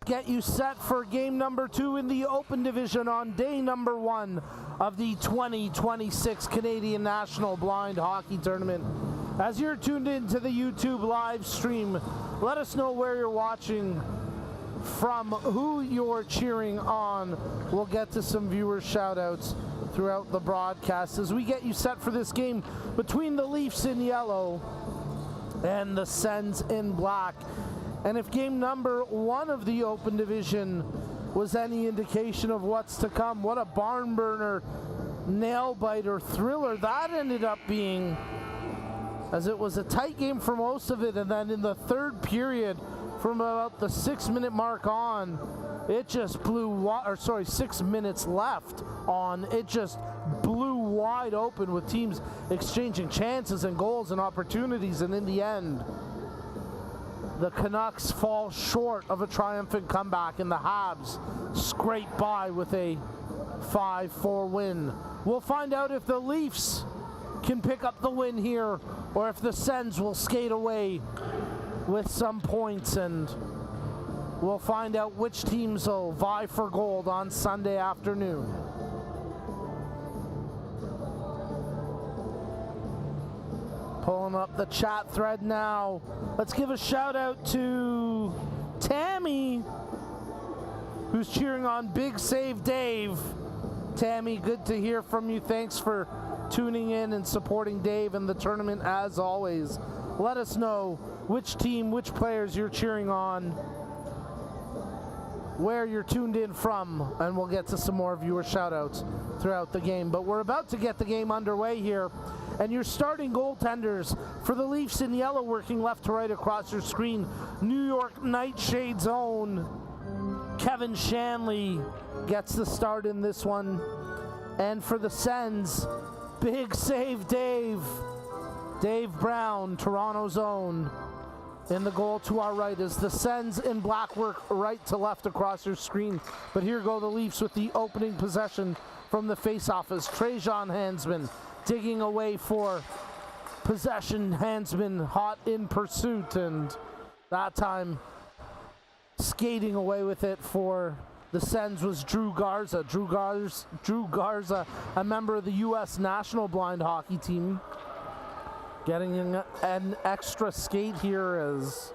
Get you set for game number 2 in the Open Division on day number 1 of the 2026 Canadian National Blind Hockey Tournament. As you're tuned in to the YouTube live stream, let us know where you're watching from, who you're cheering on. We'll get to some viewer shout-outs throughout the broadcast as we get you set for this game between the Leafs in yellow and the Sens in black. And if game number 1 of the Open Division was any indication of what's to come, what a barn burner, nail biter, thriller that ended up being, as it was a tight game for most of it, and then in the third period, from about the 6-minute mark on, it just blew, 6 minutes left on, it just blew wide open with teams exchanging chances and goals and opportunities, and in the end, the Canucks fall short of a triumphant comeback, and the Habs scrape by with a 5-4 win. We'll find out if the Leafs can pick up the win here, or if the Sens will skate away with some points, and we'll find out which teams will vie for gold on Sunday afternoon. Pulling up the chat thread now. Let's give a shout out to Tammy, who's cheering on Big Save Dave. Tammy, good to hear from you. Thanks for tuning in and supporting Dave and the tournament as always. Let us know which team, which players you're cheering on, where you're tuned in from, and we'll get to some more viewer shout outs throughout the game. But we're about to get the game underway here. And your starting goaltenders for the Leafs in yellow, working left to right across your screen, New York Nightshades' own Kevin Shanley gets the start in this one. And for the Sens, Big Save Dave. Dave Brown, Toronto's own, in the goal to our right as the Sens in black work right to left across your screen. But here go the Leafs with the opening possession from the faceoff as Trajan Hansman digging away for possession. Hansman hot in pursuit, and that time skating away with it for the Sens was Drew Garza. Drew Garza, a member of the U.S. national blind hockey team, getting an extra skate here as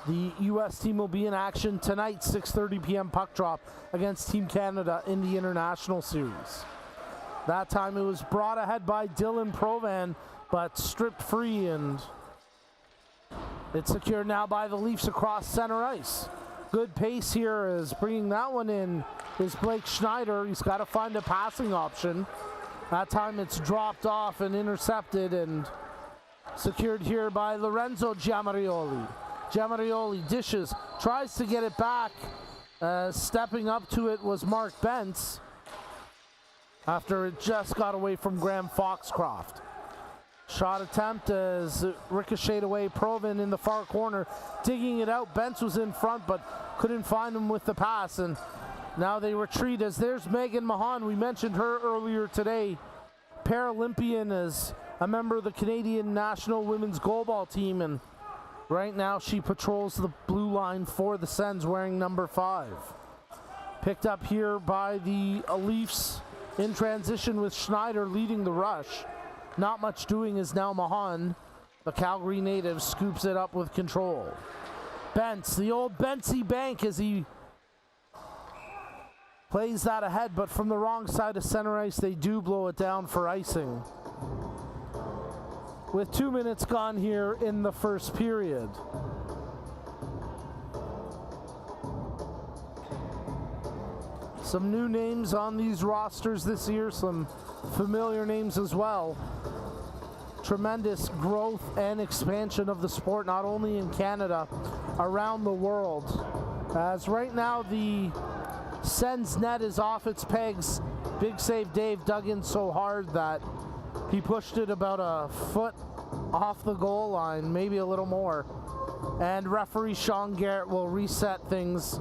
the U.S. team will be in action tonight, 6:30 p.m. puck drop against Team Canada in the International Series. That time it was brought ahead by Dylan Provan, but stripped free, and it's secured now by the Leafs across center ice. Good pace here as bringing that one in is Blake Schneider. He's got to find a passing option. That time it's dropped off and intercepted and secured here by Lorenzo Giamarioli. Giamarioli dishes, tries to get it back. Stepping up to it was Mark Bentz, after it just got away from Graham Foxcroft. Shot attempt as it ricocheted away. Provan in the far corner, digging it out. Bentz was in front, but couldn't find him with the pass, and now they retreat as there's Megan Mahan. We mentioned her earlier today. Paralympian, as a member of the Canadian National Women's Goalball team, and right now she patrols the blue line for the Sens wearing number 5. Picked up here by the Leafs in transition with Schneider leading the rush. Not much doing is now Mahan. The Calgary native scoops it up with control. Bentz, the old Bentsy bank, as he plays that ahead, but from the wrong side of center ice, they do blow it down for icing. With 2 minutes gone here in the first period. Some new names on these rosters this year, some familiar names as well. Tremendous growth and expansion of the sport, not only in Canada, around the world. As right now the Sens net is off its pegs. Big Save Dave dug in so hard that he pushed it about a foot off the goal line, maybe a little more. And referee Sean Garrett will reset things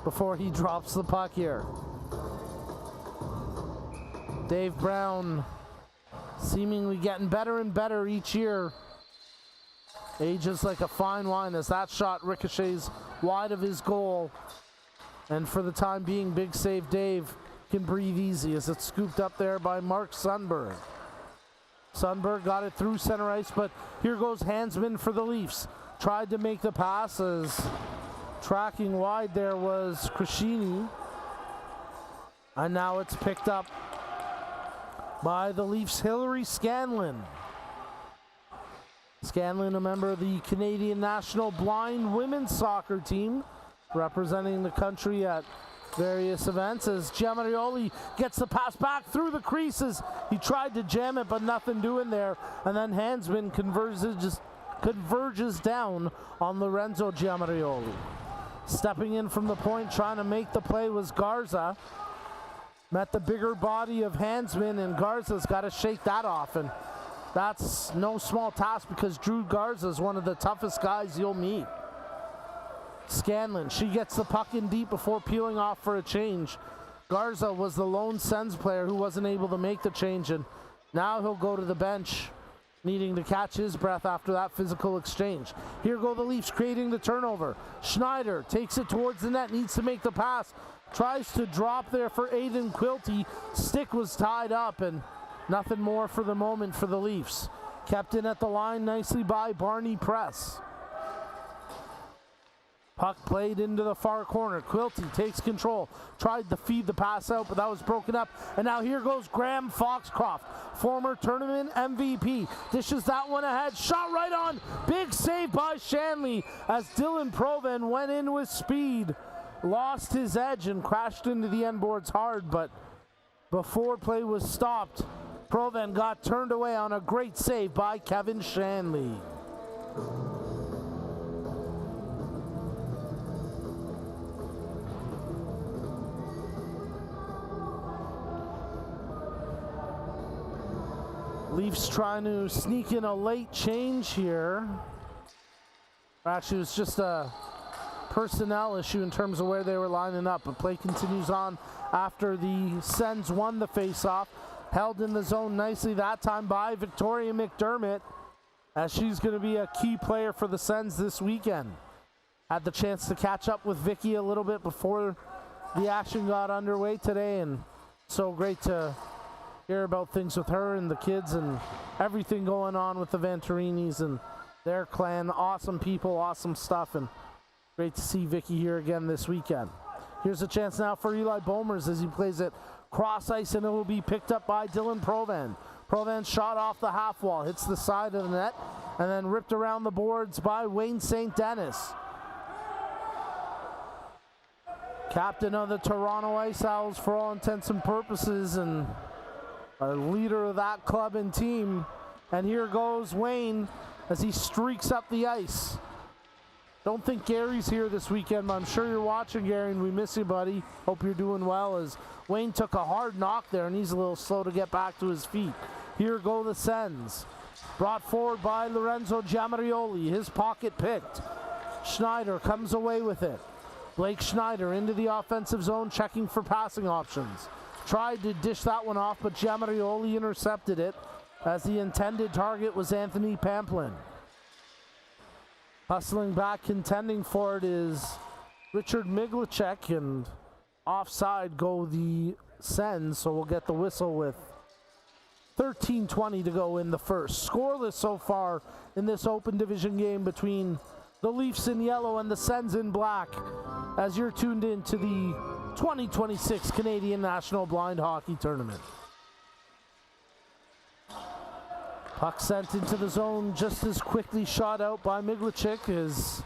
before he drops the puck here. Dave Brown seemingly getting better and better each year Ages like a fine wine as that shot ricochets wide of his goal. And for the time being, big save Dave can breathe easy as it's scooped up there by Mark Sundberg. Sundberg got it through center ice, but here goes Hansman for the Leafs. Tried to make the passes. Tracking wide there was Krashini. And now it's picked up by the Leafs' Hillary Scanlon. Scanlon, a member of the Canadian national blind women's soccer team, representing the country at various events, as Giamarioli gets the pass back through the creases. He tried to jam it, but nothing doing there. And then Hansman converges down on Lorenzo Giamarioli. Stepping in from the point, trying to make the play was Garza. Met the bigger body of Hansman, and Garza's got to shake that off. And that's no small task because Drew Garza is one of the toughest guys you'll meet. Scanlon, she gets the puck in deep before peeling off for a change. Garza was the lone Sens player who wasn't able to make the change, and now he'll go to the bench, needing to catch his breath after that physical exchange. Here go the Leafs creating the turnover. Schneider takes it towards the net, needs to make the pass. Tries to drop there for Aiden Quilty. Stick was tied up, and nothing more for the moment for the Leafs. Kept in at the line nicely by Barney Press. Puck played into the far corner. Quilty takes control. Tried to feed the pass out, but that was broken up. And now here goes Graham Foxcroft, former tournament MVP. Dishes that one ahead. Shot right on. Big save by Shanley as Dylan Provan went in with speed. Lost his edge and crashed into the end boards hard, but before play was stopped, Provan got turned away on a great save by Kevin Shanley. Leafs trying to sneak in a late change here. Actually, it was just a personnel issue in terms of where they were lining up, but play continues on after the Sens won the faceoff. Held in the zone nicely that time by Victoria McDermott, as she's going to be a key player for the Sens this weekend. Had the chance to catch up with Vicky a little bit before the action got underway today, and so great to hear about things with her and the kids and everything going on with the Ventorinis and their clan. Awesome people, awesome stuff, and great to see Vicky here again this weekend. Here's a chance now for Eli Bomers as he plays it cross ice, and it will be picked up by Dylan Provan. Provan shot off the half wall, hits the side of the net, and then ripped around the boards by Wayne St. Dennis. Captain of the Toronto Ice Owls for all intents and purposes, and a leader of that club and team. And here goes Wayne as he streaks up the ice. Don't think Gary's here this weekend, but I'm sure you're watching, Gary, and we miss you, buddy. Hope you're doing well, as Wayne took a hard knock there, and he's a little slow to get back to his feet. Here go the Sens. Brought forward by Lorenzo Giamarioli. His pocket picked. Schneider comes away with it. Blake Schneider into the offensive zone, checking for passing options. Tried to dish that one off, but Giamarioli intercepted it, as the intended target was Anthony Pamplin. Hustling back, contending for it is Richard Miglacek, and offside go the Sens, so we'll get the whistle with 13:20 to go in the first. Scoreless so far in this open division game between the Leafs in yellow and the Sens in black, as you're tuned in to the 2026 Canadian National Blind Hockey Tournament. Puck sent into the zone just as quickly shot out by Miglacek, as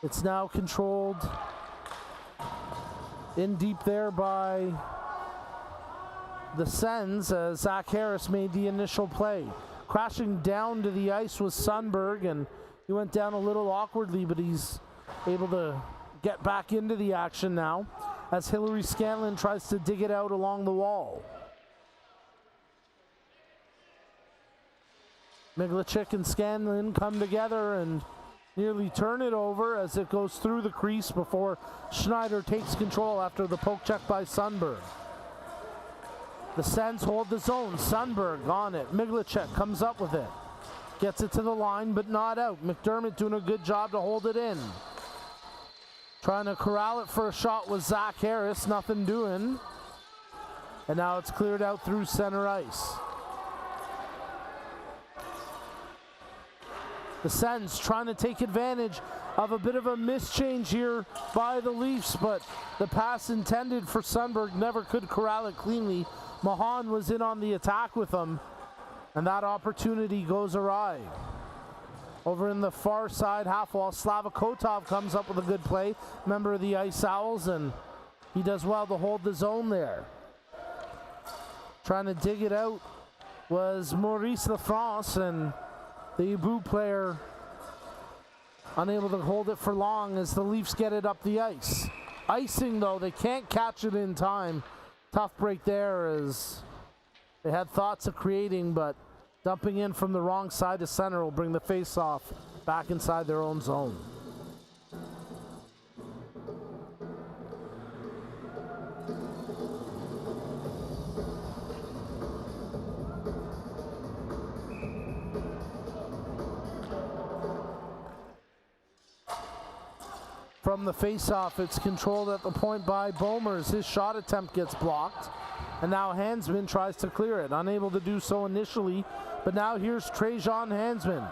it's now controlled in deep there by the Sens, as Zach Harris made the initial play. Crashing down to the ice was Sundberg, and he went down a little awkwardly, but he's able to get back into the action now, as Hillary Scanlon tries to dig it out along the wall. Miglacek and Scanlon come together and nearly turn it over as it goes through the crease before Schneider takes control after the poke check by Sundberg. The Sens hold the zone. Sundberg on it. Miglacek comes up with it. Gets it to the line, but not out. McDermott doing a good job to hold it in. Trying to corral it for a shot with Zach Harris, nothing doing. And now it's cleared out through center ice. The Sens trying to take advantage of a bit of a mischange here by the Leafs, but the pass intended for Sundberg never could corral it cleanly. Mahan was in on the attack with him, and that opportunity goes awry. Over in the far side half wall, Slava Kotov comes up with a good play, member of the Ice Owls, and he does well to hold the zone there. Trying to dig it out was Maurice Lafrance, and the Ubu player unable to hold it for long as the Leafs get it up the ice. Icing though, they can't catch it in time. Tough break there as they had thoughts of creating, but dumping in from the wrong side to center will bring the face-off back inside their own zone. From the face-off, it's controlled at the point by Bomers. His shot attempt gets blocked, and now Hansman tries to clear it. Unable to do so initially, but now here's Trajan Hansman.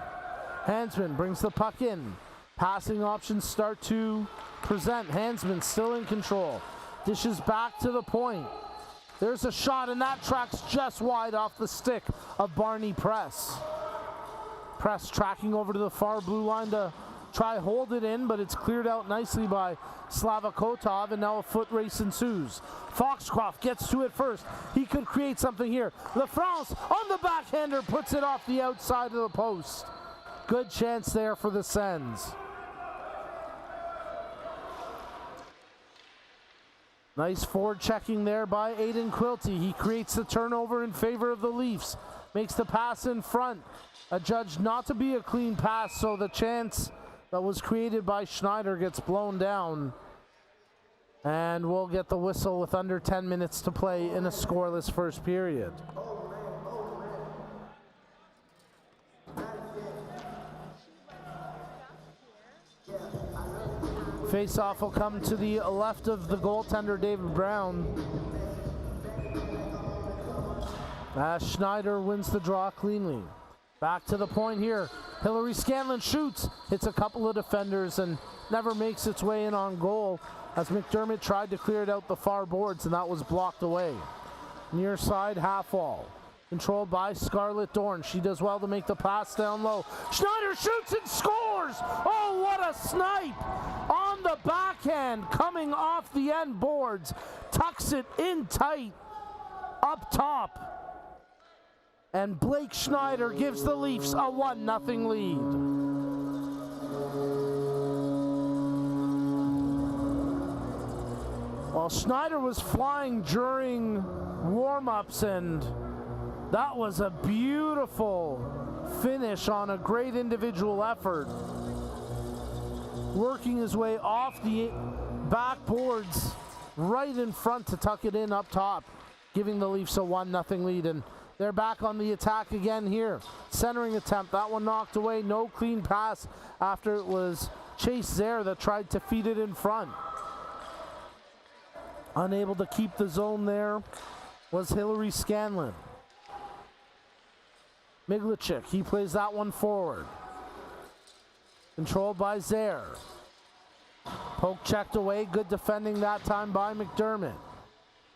Hansman brings the puck in. Passing options start to present. Hansman still in control. Dishes back to the point. There's a shot, and that tracks just wide off the stick of Barney Press. Press tracking over to the far blue line to try hold it in, but it's cleared out nicely by Slava Kotov, and now a foot race ensues. Foxcroft gets to it first. He could create something here. Lafrance on the backhander puts it off the outside of the post. Good chance there for the Sens. Nice forward checking there by Aiden Quilty. He creates the turnover in favor of the Leafs. Makes the pass in front. Adjudged not to be a clean pass, so the chance that was created by Schneider gets blown down. And we'll get the whistle with under 10 minutes to play in a scoreless first period. Face-off will come to the left of the goaltender, David Brown. As Schneider wins the draw cleanly. Back to the point here. Hillary Scanlon shoots, hits a couple of defenders, and never makes its way in on goal as McDermott tried to clear it out the far boards, and that was blocked away. Near side half wall. Controlled by Scarlett Dorn. She does well to make the pass down low. Schneider shoots and scores! Oh, what a snipe! On the backhand, coming off the end boards. Tucks it in tight, up top. And Blake Schneider gives the Leafs a 1-0 lead. Well, Schneider was flying during warm-ups, and that was a beautiful finish on a great individual effort. Working his way off the backboards right in front to tuck it in up top, giving the Leafs a 1-0 lead. And they're back on the attack again here. Centering attempt, that one knocked away. No clean pass after it was Chase Zare that tried to feed it in front. Unable to keep the zone there was Hillary Scanlon. Miglichik, he plays that one forward. Controlled by Zare. Poke checked away, good defending that time by McDermott.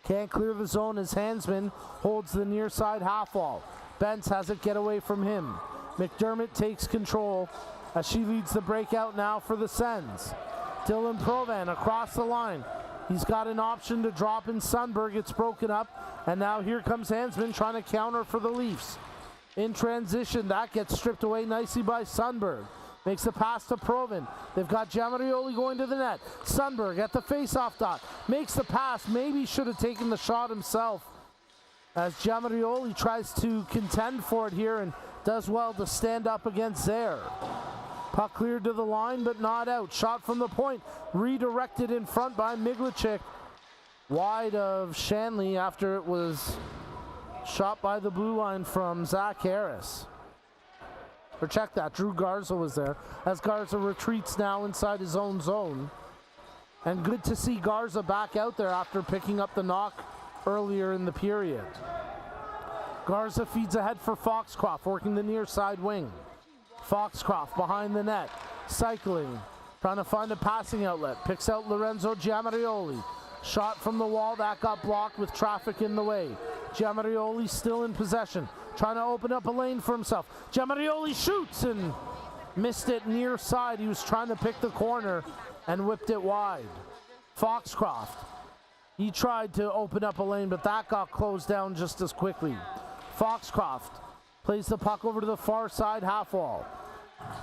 Can't clear the zone as Hansman holds the near side half wall. Bentz has it get away from him. McDermott takes control as she leads the breakout now for the Sens. Dylan Provan across the line. He's got an option to drop in Sundberg. It's broken up. And now here comes Hansman trying to counter for the Leafs. In transition, that gets stripped away nicely by Sundberg. Makes the pass to Provan. They've got Giamarioli going to the net. Sundberg at the face-off dot. Makes the pass. Maybe should have taken the shot himself, as Giamarioli tries to contend for it here and does well to stand up against Zare. Puck cleared to the line, but not out. Shot from the point. Redirected in front by Miglichik. Wide of Shanley after it was shot by the blue line from Zach Harris. Or check that, Drew Garza was there. As Garza retreats now inside his own zone. And good to see Garza back out there after picking up the knock earlier in the period. Garza feeds ahead for Foxcroft, working the near side wing. Foxcroft behind the net, cycling, trying to find a passing outlet. Picks out Lorenzo Giamarioli. Shot from the wall, that got blocked with traffic in the way. Giamarioli still in possession, trying to open up a lane for himself. Giamarioli shoots and missed it near side. He was trying to pick the corner and whipped it wide. Foxcroft, he tried to open up a lane, but that got closed down just as quickly. Foxcroft plays the puck over to the far side half wall.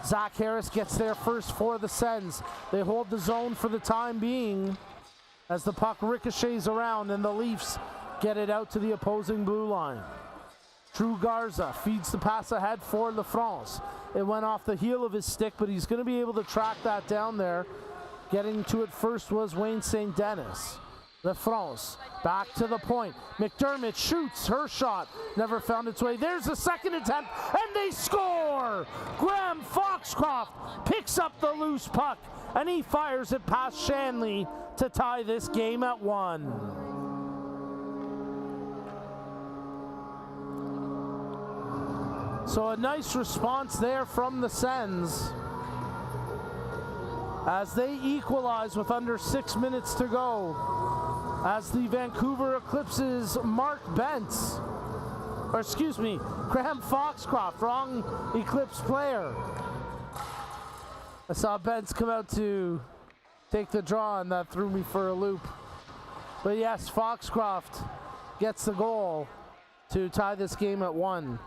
Zach Harris gets there first for the Sens. They hold the zone for the time being as the puck ricochets around and the Leafs get it out to the opposing blue line. Drew Garza feeds the pass ahead for LaFrance. It went off the heel of his stick, but he's going to be able to track that down there. Getting to it first was Wayne St. Dennis. LaFrance back to the point. McDermott shoots. Her shot never found its way. There's the second attempt, and they score! Graham Foxcroft picks up the loose puck, and he fires it past Shanley to tie this game at 1. So a nice response there from the Sens as they equalize with under 6 minutes to go, as the Vancouver Eclipse's Mark Bentz, or excuse me, Graham Foxcroft, wrong Eclipse player. I saw Bentz come out to take the draw, and that threw me for a loop. But yes, Foxcroft gets the goal to tie this game at 1.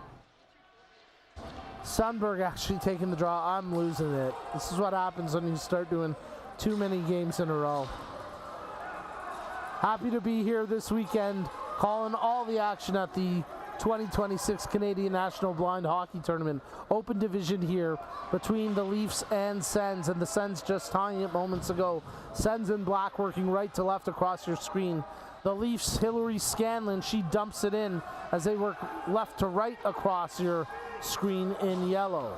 Sundberg actually taking the draw. I'm losing it. This is what happens when you start doing too many games in a row. Happy to be here this weekend, calling all the action at the 2026 Canadian National Blind Hockey Tournament. Open division here between the Leafs and Sens, and the Sens just tying it moments ago. Sens in black working right to left across your screen. The Leafs, Hillary Scanlon, she dumps it in as they work left to right across your screen in yellow.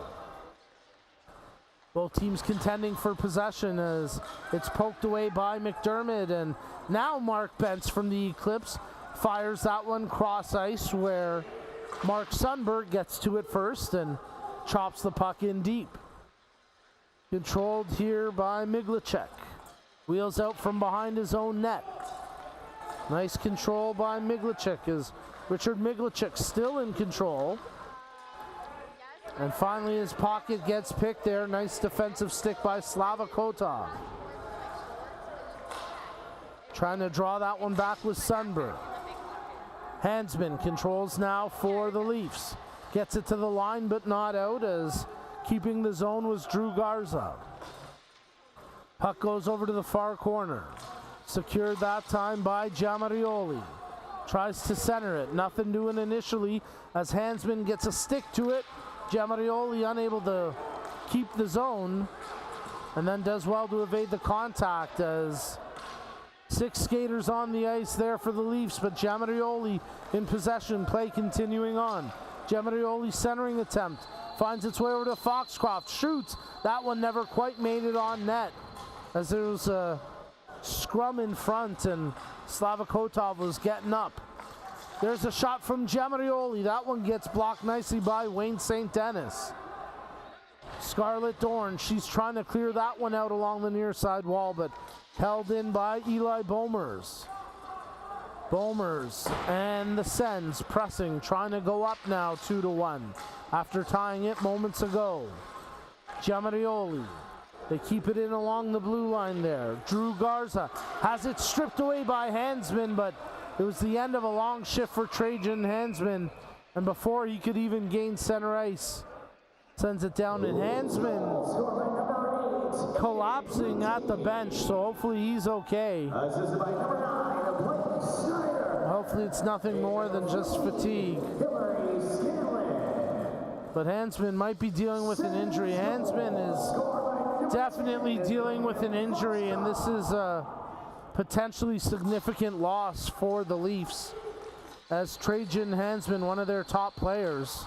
Both teams contending for possession as it's poked away by McDermott, and now Mark Bentz from the Eclipse fires that one cross ice where Mark Sundberg gets to it first and chops the puck in deep. Controlled here by Miglacek. Wheels out from behind his own net. Nice control by Miglacek as Richard Miglacek still in control. And finally his pocket gets picked there. Nice defensive stick by Slava Kotov. Trying to draw that one back with Sundberg. Hansman controls now for the Leafs. Gets it to the line but not out, as keeping the zone was Drew Garza. Puck goes over to the far corner. Secured that time by Giamarioli. Tries to center it. Nothing doing initially as Hansman gets a stick to it. Giamarioli unable to keep the zone, and then does well to evade the contact as 6 skaters on the ice there for the Leafs, but Giamarioli in possession, play continuing on. Giamarioli centering attempt, finds its way over to Foxcroft, shoots. That one never quite made it on net as there was a scrum in front and Slava Kotov was getting up. There's a shot from Giamarioli. That one gets blocked nicely by Wayne St. Dennis. Scarlett Dorn, she's trying to clear that one out along the near side wall, but held in by Eli Bomers. Bomers and the Sens pressing, trying to go up now 2-1 after tying it moments ago. Giamarioli, they keep it in along the blue line there. Drew Garza has it stripped away by Hansman, but it was the end of a long shift for Trajan Hansman, and before he could even gain center ice, sends it down, and Hansman collapsing at the bench, so hopefully he's okay. Hopefully it's nothing more than just fatigue. But Hansman might be dealing with an injury. Hansman is definitely dealing with an injury, and this is a potentially significant loss for the Leafs, as Trajan Hansman, one of their top players,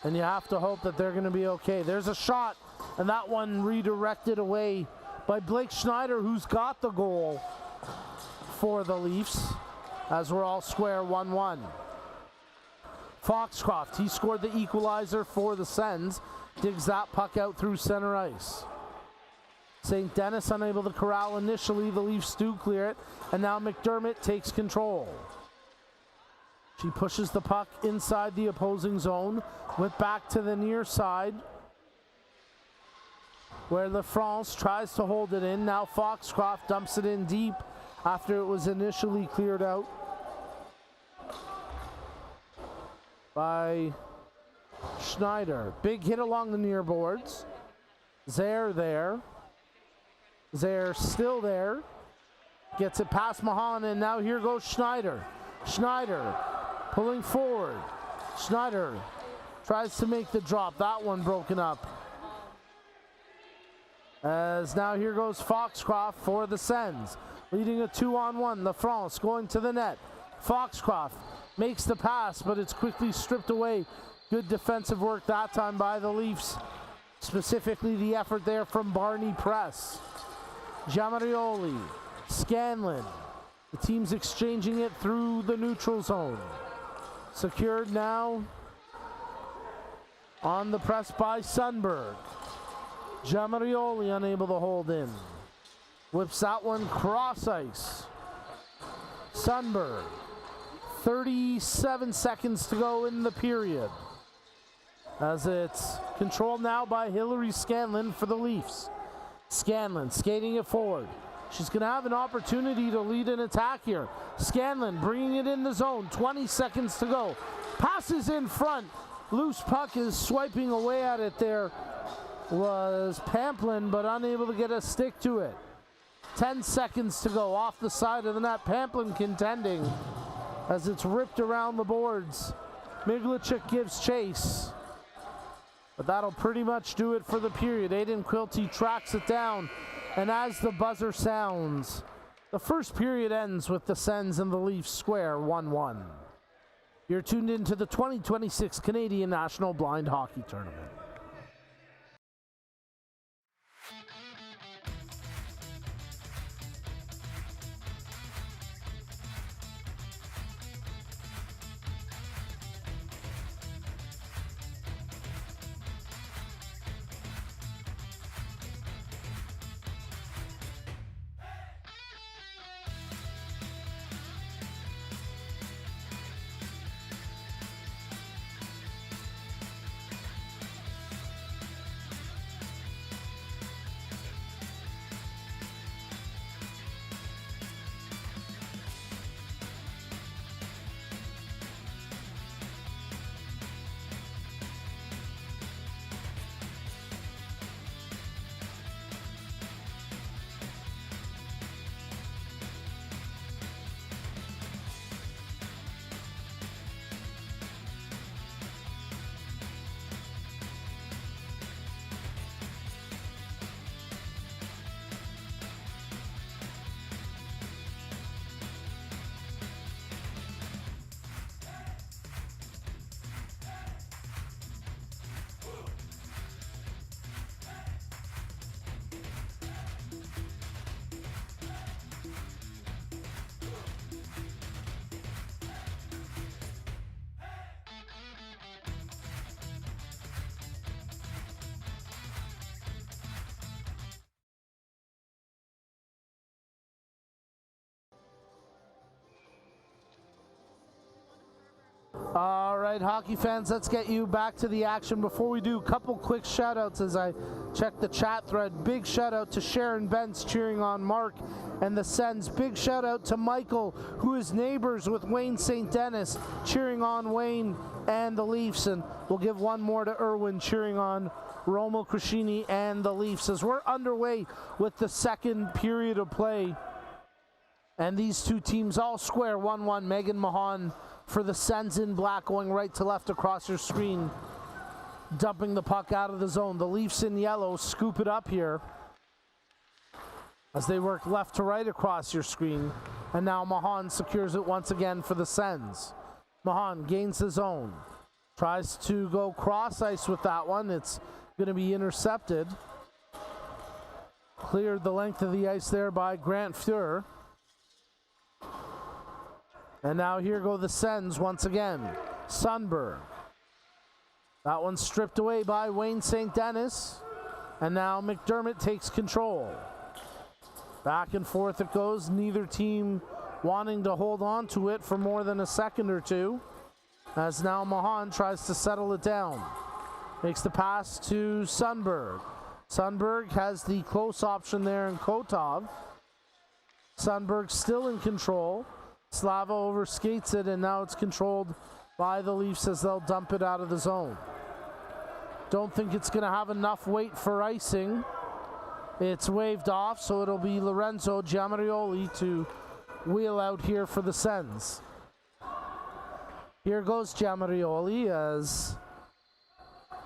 And you have to hope that they're going to be okay. There's a shot, and that one redirected away by Blake Schneider, who's got the goal for the Leafs, as we're all square 1-1. Foxcroft, he scored the equalizer for the Sens, digs that puck out through center ice. St. Denis unable to corral initially, the Leafs do clear it, and now McDermott takes control. She pushes the puck inside the opposing zone, whip back to the near side, where LaFrance tries to hold it in. Now Foxcroft dumps it in deep after it was initially cleared out by Schneider. Big hit along the near boards. Zaire there. Zaire still there. Gets it past Mahan, and now here goes Schneider. Schneider pulling forward. Schneider tries to make the drop. That one broken up. As now here goes Foxcroft for the Sens. Leading a 2-on-1. LaFrance going to the net. Foxcroft makes the pass, but it's quickly stripped away. Good defensive work that time by the Leafs. Specifically the effort there from Barney Press. Giamarioli, Scanlon. The team's exchanging it through the neutral zone. Secured now on the press by Sundberg. Giamarioli unable to hold in. Whips that one cross ice. Sundberg. 37 seconds to go in the period, as it's controlled now by Hillary Scanlon for the Leafs. Scanlon skating it forward. She's going to have an opportunity to lead an attack here. Scanlon bringing it in the zone. 20 seconds to go. Passes in front. Loose puck is swiping away at it there. Was Pamplin, but unable to get a stick to it. 10 seconds to go off the side of the net. Pamplin contending as it's ripped around the boards. Miglichuk gives chase, but that'll pretty much do it for the period. Aiden Quilty tracks it down, and as the buzzer sounds, the first period ends with the Sens and the Leafs square 1-1. You're tuned into the 2026 Canadian National Blind Hockey Tournament. All right, hockey fans, let's get you back to the action. Before we do, a couple quick shout-outs as I check the chat thread. Big shout-out to Sharon Bentz cheering on Mark and the Sens. Big shout-out to Michael, who is neighbors with Wayne St. Denis, cheering on Wayne and the Leafs. And we'll give one more to Irwin, cheering on Romo Crescini and the Leafs, as we're underway with the second period of play. And these two teams all square 1-1. Megan Mahan for the Sens in black, going right to left across your screen, dumping the puck out of the zone. The Leafs in yellow scoop it up here as they work left to right across your screen. And now Mahan secures it once again for the Sens. Mahan gains the zone. Tries to go cross ice with that one. It's going to be intercepted. Cleared the length of the ice there by Grant Fuhr. And now here go the Sens once again. Sundberg. That one's stripped away by Wayne St. Dennis. And now McDermott takes control. Back and forth it goes. Neither team wanting to hold on to it for more than a second or two. As now Mahan tries to settle it down. Makes the pass to Sundberg. Sundberg has the close option there in Kotov. Sundberg still in control. Slava overskates it, and now it's controlled by the Leafs as they'll dump it out of the zone. Don't think it's going to have enough weight for icing. It's waved off, so it'll be Lorenzo Giamarioli to wheel out here for the Sens. Here goes Giamarioli as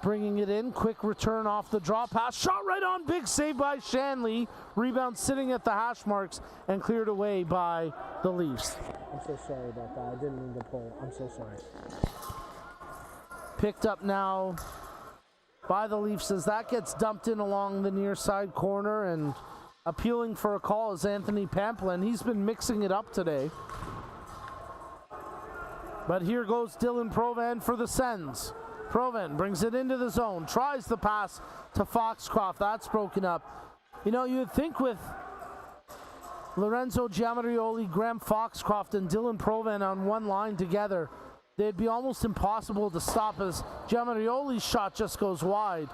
bringing it in. Quick return off the draw pass. Shot right on. Big save by Shanley. Rebound sitting at the hash marks and cleared away by the Leafs. I'm so sorry about that. I didn't mean to pull. I'm so sorry. Picked up now by the Leafs as that gets dumped in along the near side corner, and appealing for a call is Anthony Pamplin. He's been mixing it up today. But here goes Dylan Provan for the Sens. Provan brings it into the zone, tries the pass to Foxcroft. That's broken up. You know, you would think with Lorenzo Giamarioli, Graham Foxcroft, and Dylan Provan on one line together, they'd be almost impossible to stop as Giamarioli's shot just goes wide.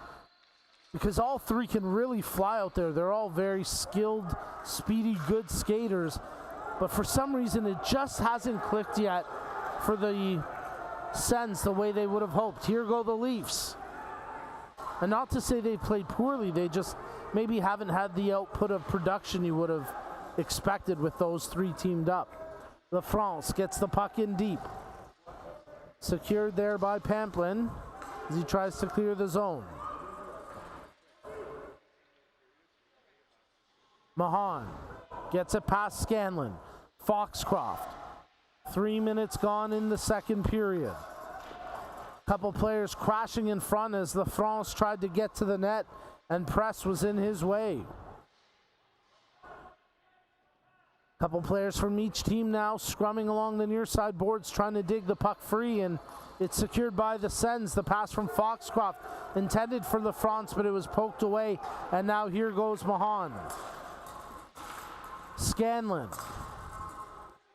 Because all three can really fly out there. They're all very skilled, speedy, good skaters. But for some reason, it just hasn't clicked yet for the Sens the way they would have hoped. Here go the Leafs. And not to say they played poorly, they just maybe haven't had the output of production you would have expected with those three teamed up. LaFrance gets the puck in deep. Secured there by Pamplin as he tries to clear the zone. Mahan gets it past Scanlon. Foxcroft. 3 minutes gone in the second period. Couple players crashing in front as LaFrance tried to get to the net and press was in his way. Couple players from each team now scrumming along the near side boards trying to dig the puck free, and it's secured by the Sens. The pass from Foxcroft intended for LaFrance, but it was poked away, and now here goes Mahan. Scanlon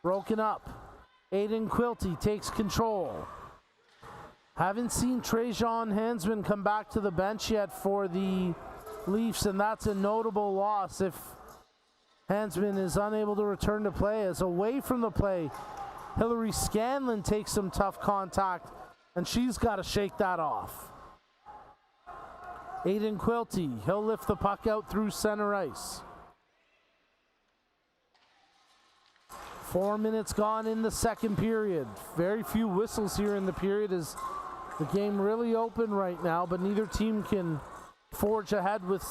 broken up. Aiden Quilty takes control. Haven't seen Trajan Hansman come back to the bench yet for the Leafs, and that's a notable loss if Hansman is unable to return to play. As away from the play, Hillary Scanlon takes some tough contact, and she's got to shake that off. Aiden Quilty, he'll lift the puck out through center ice. 4 minutes gone in the second period. Very few whistles here in the period as the game really open right now, but neither team can forge ahead with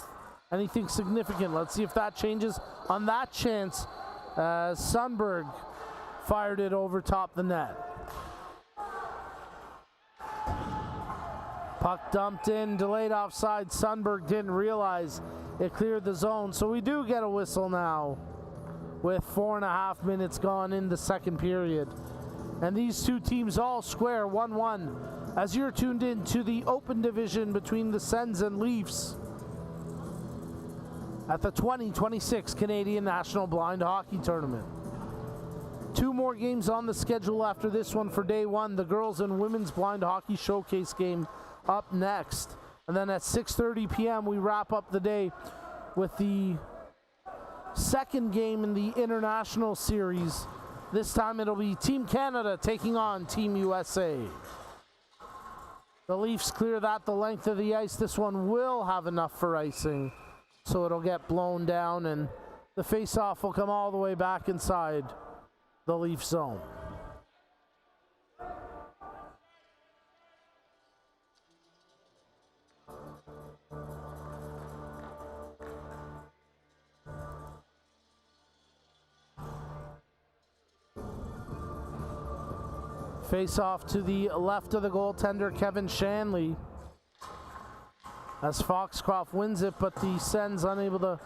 anything significant. Let's see if that changes on that chance. Sundberg fired it over top the net. Puck dumped in, delayed offside. Sundberg didn't realize it cleared the zone, so we do get a whistle now with 4.5 minutes gone in the second period. And these two teams all square 1-1 as you're tuned in to the open division between the Sens and Leafs at the 2026 Canadian National Blind Hockey Tournament. 2 more games on the schedule after this one for day one. The girls and women's blind hockey showcase game up next. And then at 6:30 p.m. we wrap up the day with the second game in the international series. This time it'll be Team Canada taking on Team USA. The Leafs clear that the length of the ice. This one will have enough for icing, so it'll get blown down and the face-off will come all the way back inside the Leaf zone. Face off to the left of the goaltender, Kevin Shanley. As Foxcroft wins it, but the Sens unable to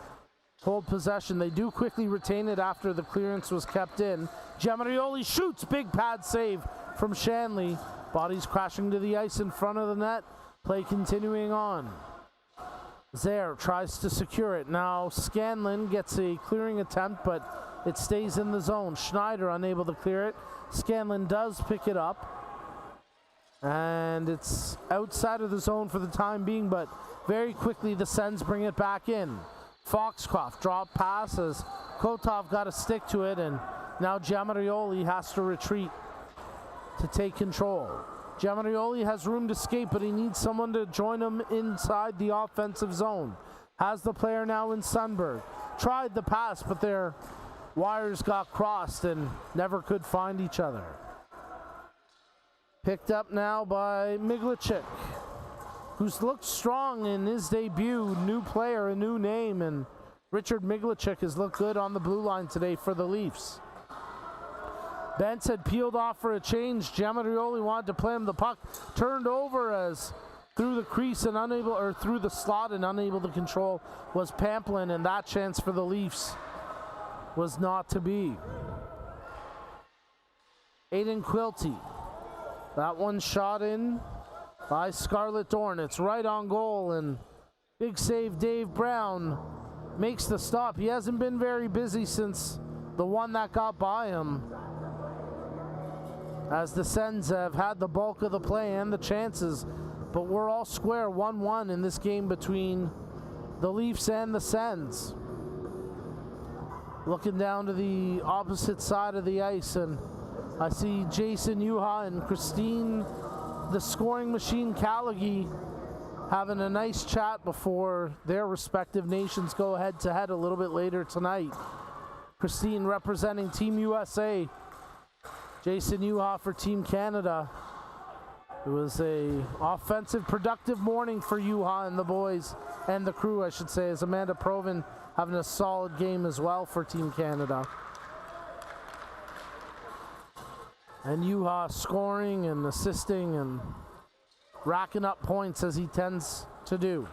hold possession. They do quickly retain it after the clearance was kept in. Giamarioli shoots, big pad save from Shanley. Bodies crashing to the ice in front of the net. Play continuing on. Zaire tries to secure it. Now Scanlon gets a clearing attempt, but it stays in the zone. Schneider unable to clear it. Scanlon does pick it up. And it's outside of the zone for the time being, but very quickly the Sens bring it back in. Foxcroft drop pass as Kotov got a stick to it, and now Giamarioli has to retreat to take control. Giamarioli has room to skate, but he needs someone to join him inside the offensive zone. Has the player now in Sundberg. Tried the pass, but their wires got crossed and never could find each other. Picked up now by Miglichik, who's looked strong in his debut. New player, a new name, and Richard Miglichik has looked good on the blue line today for the Leafs. Bentz had peeled off for a change. Giamarioli wanted to play him the puck. Turned over as through the crease and unable, or through the slot and unable to control was Pamplin, and that chance for the Leafs was not to be. Aiden Quilty. That one shot in by Scarlett Dorn. It's right on goal, and big save. Dave Brown makes the stop. He hasn't been very busy since the one that got by him, as the Sens have had the bulk of the play and the chances, but we're all square 1-1 in this game between the Leafs and the Sens. Looking down to the opposite side of the ice, and I see Jason Yuha and Christine, the scoring machine Callaghy, having a nice chat before their respective nations go head-to-head a little bit later tonight. Christine representing Team USA, Jason Yuha for Team Canada. It was a offensive, productive morning for Yuha and the boys, and the crew, I should say, as Amanda Provin having a solid game as well for Team Canada. And Yuha scoring and assisting and racking up points as he tends to do.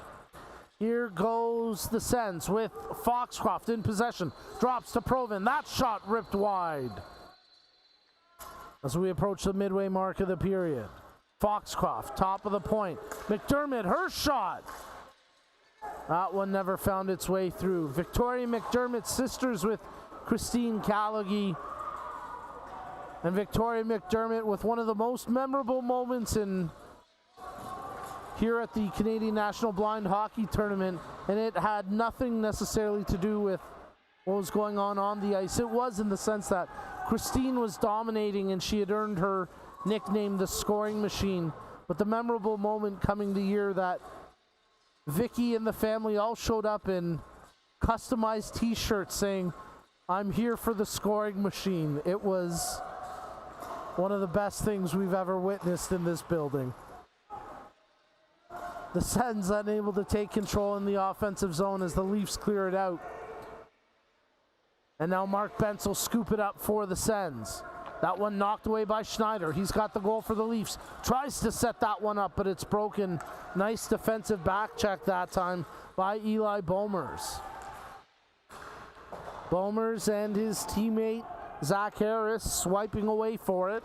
Here goes the Sens with Foxcroft in possession. Drops to Provin. That shot ripped wide as we approach the midway mark of the period. Foxcroft, top of the point. McDermott, her shot. That one never found its way through. Victoria McDermott, sisters with Christine Callaghy. And Victoria McDermott with one of the most memorable moments here at the Canadian National Blind Hockey Tournament, and it had nothing necessarily to do with what was going on the ice. It was in the sense that Christine was dominating and she had earned her nickname, the scoring machine. But the memorable moment coming the year that Vicky and the family all showed up in customized t-shirts saying, "I'm here for the scoring machine." It was one of the best things we've ever witnessed in this building. The Sens unable to take control in the offensive zone as the Leafs clear it out. And now Mark Bentz will scoop it up for the Sens. That one knocked away by Schneider. He's got the goal for the Leafs. Tries to set that one up, but it's broken. Nice defensive back check that time by Eli Bomers. Bomers and his teammate Zach Harris swiping away for it.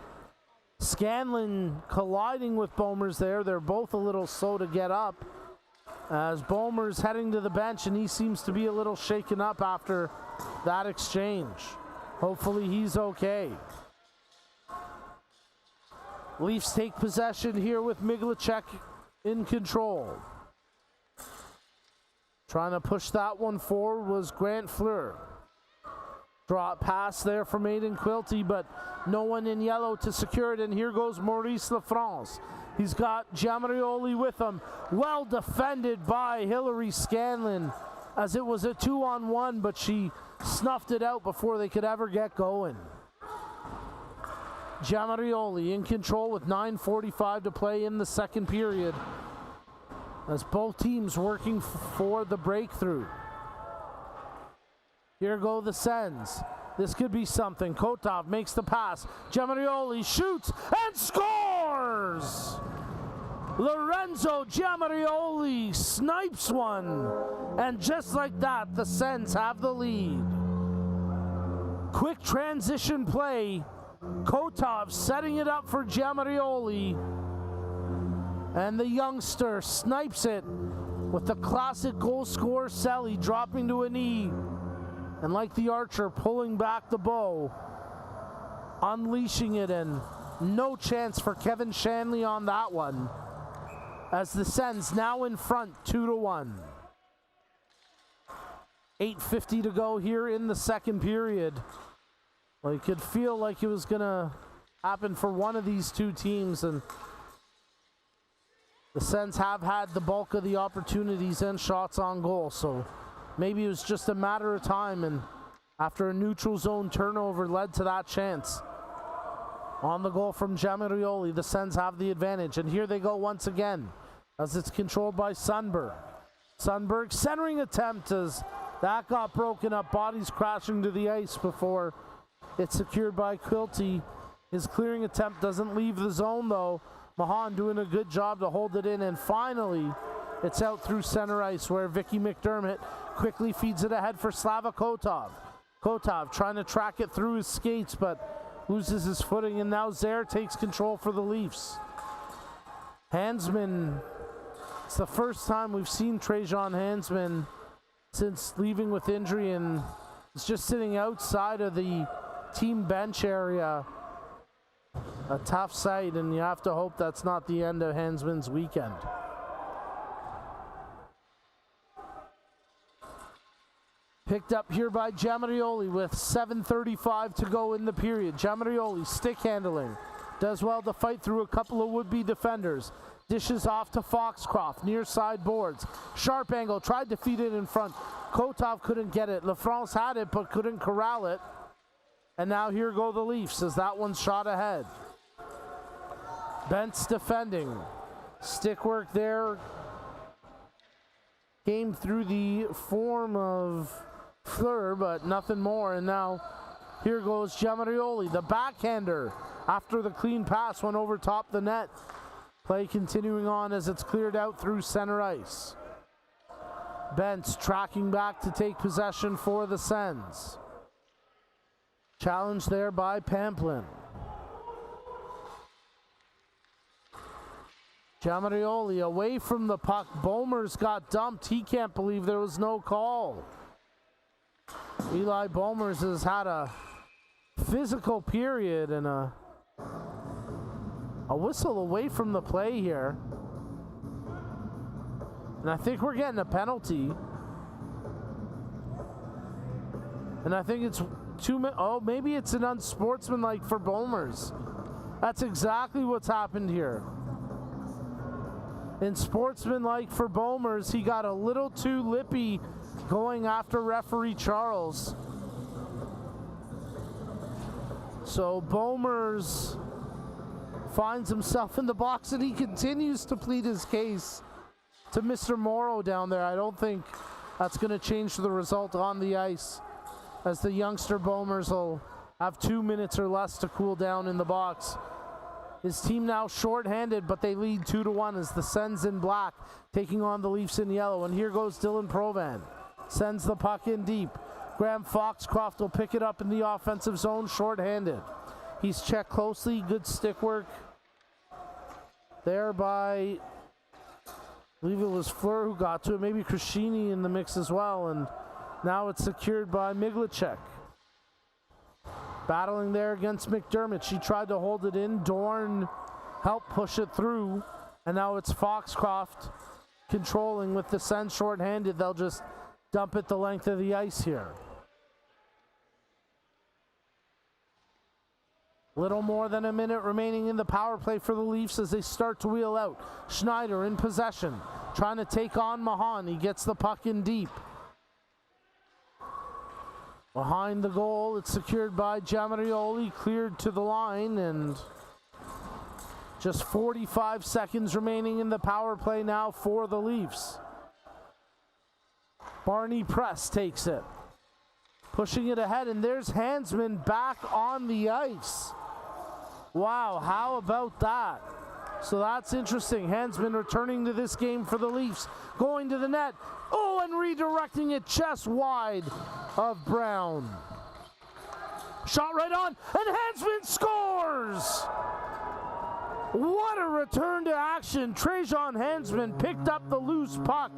Scanlon colliding with Bomers there. They're both a little slow to get up, as Bomers heading to the bench, and he seems to be a little shaken up after that exchange. Hopefully he's okay. Leafs take possession here with Miglichik in control. Trying to push that one forward was Grant Fleur. Drop pass there from Aiden Quilty, but no one in yellow to secure it, and here goes Maurice Lafrance. He's got Giamarioli with him. Well defended by Hillary Scanlon, as it was a 2-on-1, but she snuffed it out before they could ever get going. Giamarioli in control with 9:45 to play in the second period, as both teams working for the breakthrough. Here go the Sens. This could be something. Kotov makes the pass. Giamarioli shoots and scores! Lorenzo Giamarioli snipes one. And just like that, the Sens have the lead. Quick transition play. Kotov setting it up for Giamarioli. And the youngster snipes it with the classic goal scorer Selly dropping to a knee. And like the archer, pulling back the bow, unleashing it, and no chance for Kevin Shanley on that one. As the Sens now in front, 2-1. 8:50 to go here in the second period. Well, you could feel like it was going to happen for one of these two teams, and the Sens have had the bulk of the opportunities and shots on goal, so maybe it was just a matter of time, and after a neutral zone turnover led to that chance. On the goal from Giamarioli, the Sens have the advantage, and here they go once again as it's controlled by Sundberg. Sundberg centering attempt as that got broken up, bodies crashing to the ice before it's secured by Quilty. His clearing attempt doesn't leave the zone though. Mahan doing a good job to hold it in, and finally it's out through center ice where Vicky McDermott quickly feeds it ahead for Slava Kotov. Kotov trying to track it through his skates but loses his footing, and now Zaire takes control for the Leafs. Hansman, it's the first time we've seen Trajan Hansman since leaving with injury, and he's just sitting outside of the team bench area. A tough sight, and you have to hope that's not the end of Hansman's weekend. Picked up here by Giamarioli with 7:35 to go in the period. Giamarioli stick handling. Does well to fight through a couple of would-be defenders. Dishes off to Foxcroft, near side boards. Sharp angle, tried to feed it in front. Kotov couldn't get it. LaFrance had it but couldn't corral it. And now here go the Leafs as that one's shot ahead. Bentz defending. Stick work there. Came through the form of Fleur, but nothing more. And now here goes Giamarioli, the backhander. After the clean pass went over top the net. Play continuing on as it's cleared out through center ice. Bentz tracking back to take possession for the Sens. Challenge there by Pamplin. Giamarioli away from the puck. Boehmer's got dumped. He can't believe there was no call. Eli Boehmers has had a physical period and a whistle away from the play here. And I think we're getting a penalty. And I think it's 2 minutes. Oh, maybe it's an unsportsmanlike for Boehmers. That's exactly what's happened here. In sportsmanlike for Boehmers, he got a little too lippy going after referee Charles. So Boehmers finds himself in the box, and he continues to plead his case to Mr. Morrow down there. I don't think that's going to change the result on the ice, as the youngster Boehmers will have 2 minutes or less to cool down in the box. His team now shorthanded, but they lead 2-1 as the Sens in black taking on the Leafs in yellow. And here goes Dylan Provan. Sends the puck in deep. Graham Foxcroft will pick it up in the offensive zone shorthanded. He's checked closely. Good stick work there by, I believe it was Fleur who got to it. Maybe Krashini in the mix as well. And now it's secured by Miglacek. Battling there against McDermott. She tried to hold it in. Dorn helped push it through. And now it's Foxcroft controlling with the Sens shorthanded. They'll just dump it the length of the ice here. Little more than a minute remaining in the power play for the Leafs as they start to wheel out. Schneider in possession, trying to take on Mahan. He gets the puck in deep. Behind the goal, it's secured by Giamarioli, cleared to the line, and just 45 seconds remaining in the power play now for the Leafs. Barney Press takes it. pushing it ahead, and there's Hansman back on the ice. Wow, how about that? So that's interesting. Hansman returning to this game for the Leafs, going to the net. Oh, and redirecting it just wide of Brown. Shot right on, and Hansman scores! What a return to action. Trajan Hansman picked up the loose puck,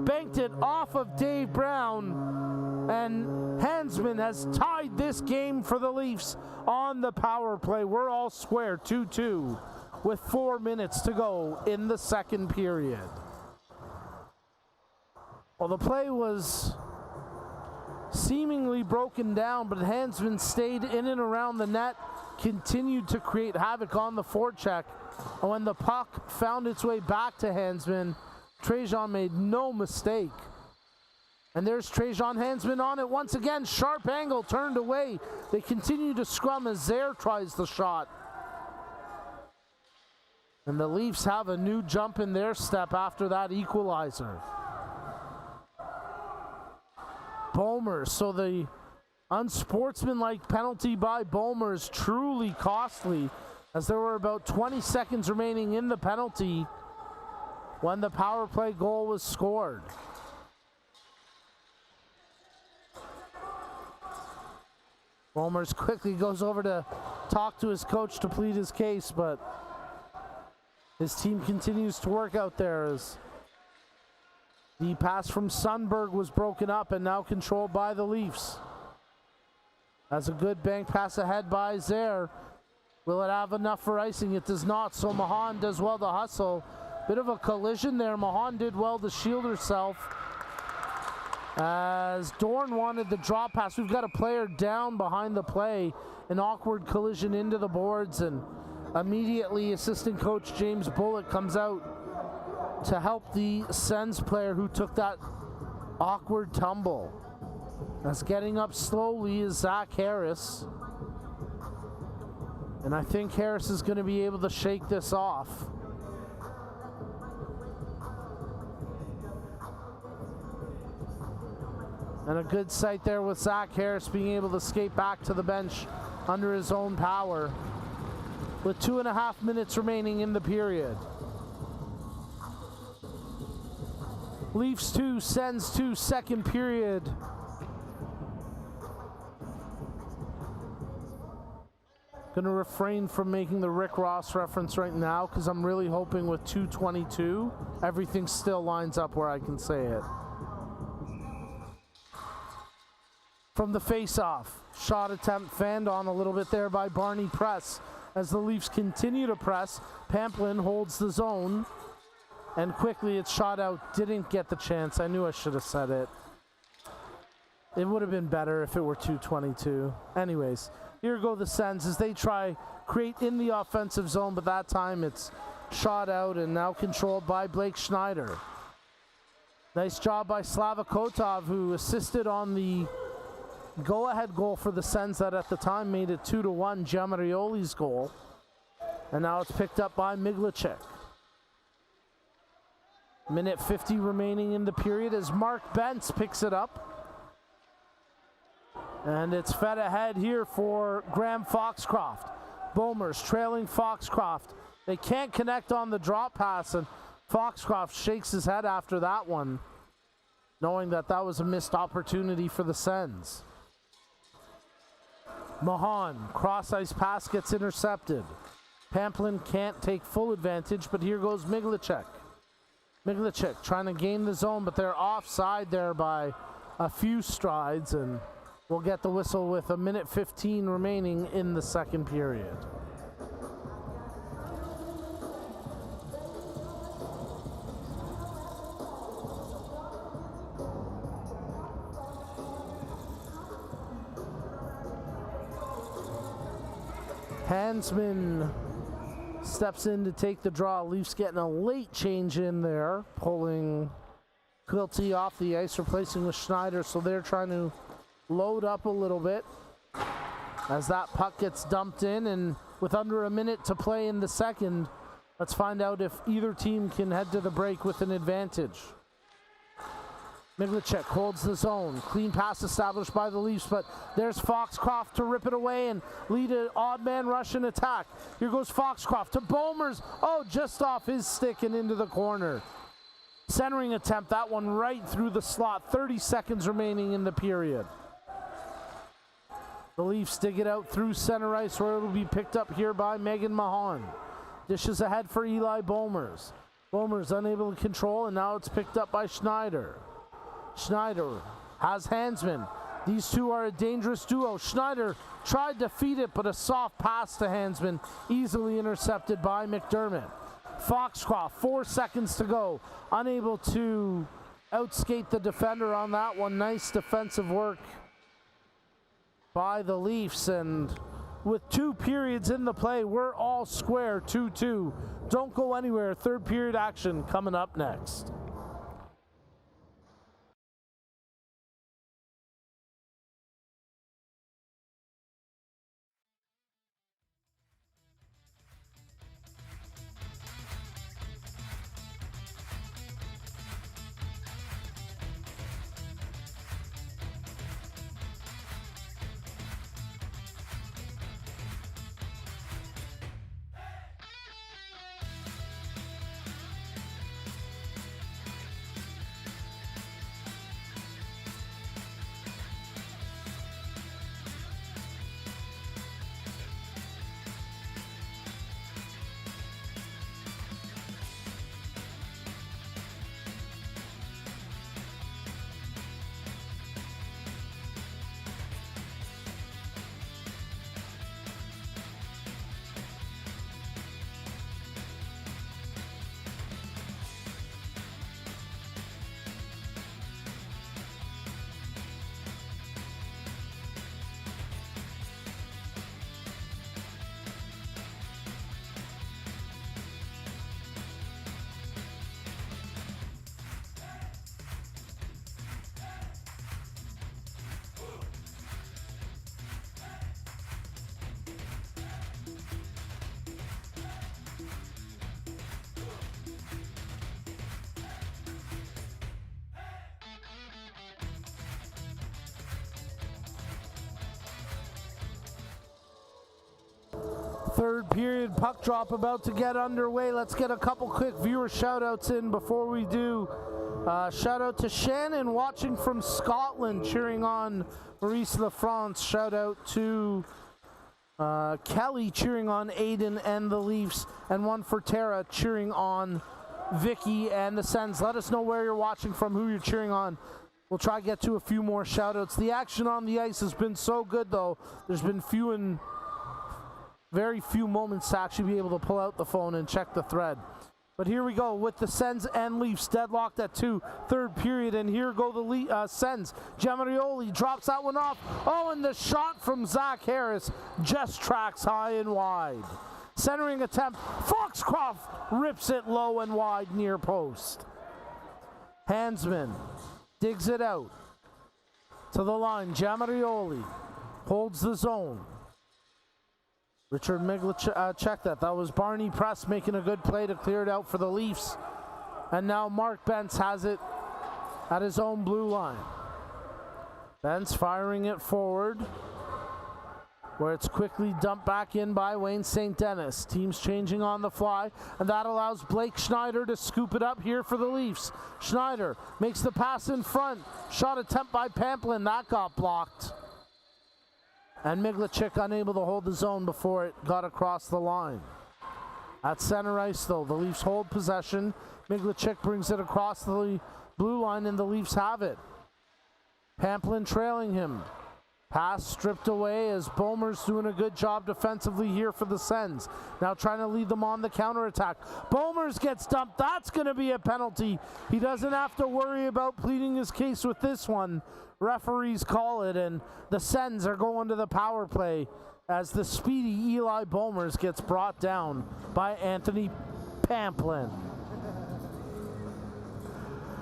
banked it off of Dave Brown, and Hansman has tied this game for the Leafs on the power play. We're all square, 2-2, with 4 minutes to go in the second period. Well, the play was seemingly broken down, but Hansman stayed in and around the net, continued to create havoc on the forecheck, and when the puck found its way back to Hansman, Trajan made no mistake. And there's Trajan Hansman on it once again. Sharp angle, turned away. They continue to scrum as Zaire tries the shot. And the Leafs have a new jump in their step after that equalizer. Bomer, so the unsportsmanlike penalty by Bomer is truly costly, as there were about 20 seconds remaining in the penalty when the power play goal was scored. Bomer quickly goes over to talk to his coach to plead his case, but his team continues to work out there as the pass from Sundberg was broken up and now controlled by the Leafs. That's a good bank pass ahead by Zaire. Will it have enough for icing? It does not, so Mahan does well to hustle. Bit of a collision there. Mahan did well to shield herself, as Dorn wanted the drop pass. We've got a player down behind the play. An awkward collision into the boards, and immediately assistant coach James Bullock comes out to help the Sens player who took that awkward tumble. As getting up slowly is Zach Harris. And I think Harris is going to be able to shake this off. And a good sight there with Zach Harris being able to skate back to the bench under his own power with 2.5 minutes remaining in the period. Leafs 2, Sens 2, second period. Going to refrain from making the Rick Ross reference right now because I'm really hoping with 2:22, everything still lines up where I can say it. From the face-off, shot attempt fanned on a little bit there by Barney Press. As the Leafs continue to press, Pamplin holds the zone, and quickly it's shot out. Didn't get the chance. I knew I should have said it. It would have been better if it were 2:22. Anyways, here go the Sens as they try create in the offensive zone, but that time it's shot out and now controlled by Blake Schneider. Nice job by Slava Kotov, who assisted on the go-ahead goal for the Sens that at the time made it 2-1, Giamarioli's goal. And now it's picked up by Miglicek. Minute 50 remaining in the period as Mark Bentz picks it up. And it's fed ahead here for Graham Foxcroft. Bomer's trailing Foxcroft. They can't connect on the drop pass, and Foxcroft shakes his head after that one, knowing that that was a missed opportunity for the Sens. Mahan, cross-ice pass gets intercepted. Pamplin can't take full advantage, but here goes Miglicek. Miglicek trying to gain the zone, but they're offside there by a few strides, and we'll get the whistle with a minute 15 remaining in the second period. Hansman steps in to take the draw. Leafs getting a late change in there, pulling Quilty off the ice, replacing with Schneider, so they're trying to load up a little bit as that puck gets dumped in, and with under a minute to play in the second, let's find out if either team can head to the break with an advantage. Miglichek holds the zone. Clean pass established by the Leafs, but there's Foxcroft to rip it away and lead an odd man Russian attack. Here goes Foxcroft to Bomers. Oh, just off his stick and into the corner. Centering attempt, that one right through the slot. 30 seconds remaining in the period. The Leafs dig it out through center ice where it will be picked up here by Megan Mahon. Dishes ahead for Eli Bomers. Bomers unable to control, and now it's picked up by Schneider. Schneider has Hansman. These two are a dangerous duo. Schneider tried to feed it, but a soft pass to Hansman, easily intercepted by McDermott. Foxcroft, 4 seconds to go. Unable to outskate the defender on that one. Nice defensive work by the Leafs, and with 2 periods in the play, we're all square, 2-2. Don't go anywhere. Third period action coming up next. Third period puck drop about to get underway. Let's get a couple quick viewer shout outs in before we do. Shout out to Shannon watching from Scotland cheering on Maurice Lafrance. Shout out to Kelly cheering on Aiden and the Leafs, and one for Tara cheering on Vicky and the Sens. Let us know where you're watching from, who you're cheering on. We'll try to get to a few more shout outs. The action on the ice has been so good though. There's been very few moments to actually be able to pull out the phone and check the thread. But here we go with the Sens and Leafs deadlocked at 2, third period, and here go the Sens. Giamarioli drops that one off. Oh, and the shot from Zach Harris just tracks high and wide. Centering attempt, Foxcroft rips it low and wide near post. Hansman digs it out to the line. Giamarioli holds the zone. Richard Miglichek checked that. That was Barney Press making a good play to clear it out for the Leafs. And now Mark Bentz has it at his own blue line. Bentz firing it forward, where it's quickly dumped back in by Wayne St. Dennis. Teams changing on the fly, and that allows Blake Schneider to scoop it up here for the Leafs. Schneider makes the pass in front. Shot attempt by Pamplin. That got blocked. And Miglichek unable to hold the zone before it got across the line. At center ice, though, the Leafs hold possession. Miglichek brings it across the blue line, and the Leafs have it. Pamplin trailing him. Pass stripped away as Bomer's doing a good job defensively here for the Sens. Now trying to lead them on the counterattack. Bomers gets dumped. That's going to be a penalty. He doesn't have to worry about pleading his case with this one. Referees call it, and the Sens are going to the power play as the speedy Eli Bomers gets brought down by Anthony Pamplin.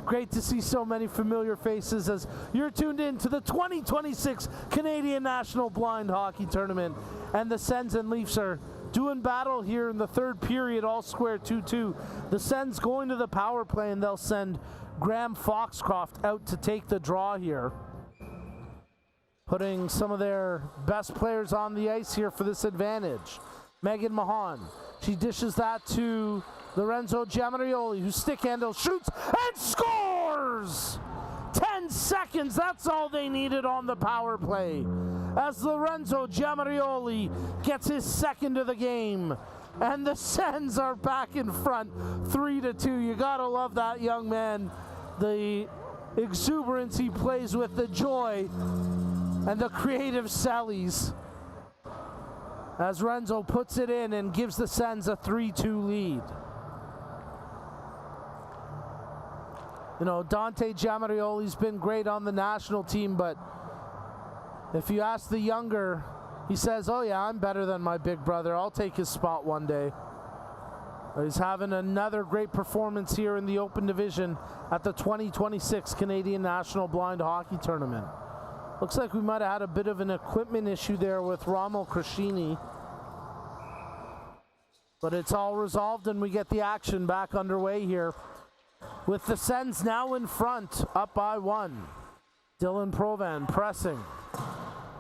Great to see so many familiar faces as you're tuned in to the 2026 Canadian National Blind Hockey Tournament, and the Sens and Leafs are doing battle here in the third period, all square 2-2. The Sens going to the power play, and they'll send Graham Foxcroft out to take the draw here, putting some of their best players on the ice here for this advantage. Megan Mahan, she dishes that to Lorenzo Giamarioli, who stick handle, shoots, and scores! 10 seconds, that's all they needed on the power play, as Lorenzo Giamarioli gets his second of the game. And the Sens are back in front, 3-2. You gotta love that young man. The exuberance he plays with, the joy, and the creative sallies. As Renzo puts it in and gives the Sens a 3-2 lead. You know, Dante Giamarioli's been great on the national team, but if you ask the younger, he says, oh yeah, I'm better than my big brother. I'll take his spot one day. He's having another great performance here in the Open Division at the 2026 Canadian National Blind Hockey Tournament. Looks like we might have had a bit of an equipment issue there with Rommel Crescini. But it's all resolved and we get the action back underway here, with the Sens now in front, up by 1. Dylan Provan pressing.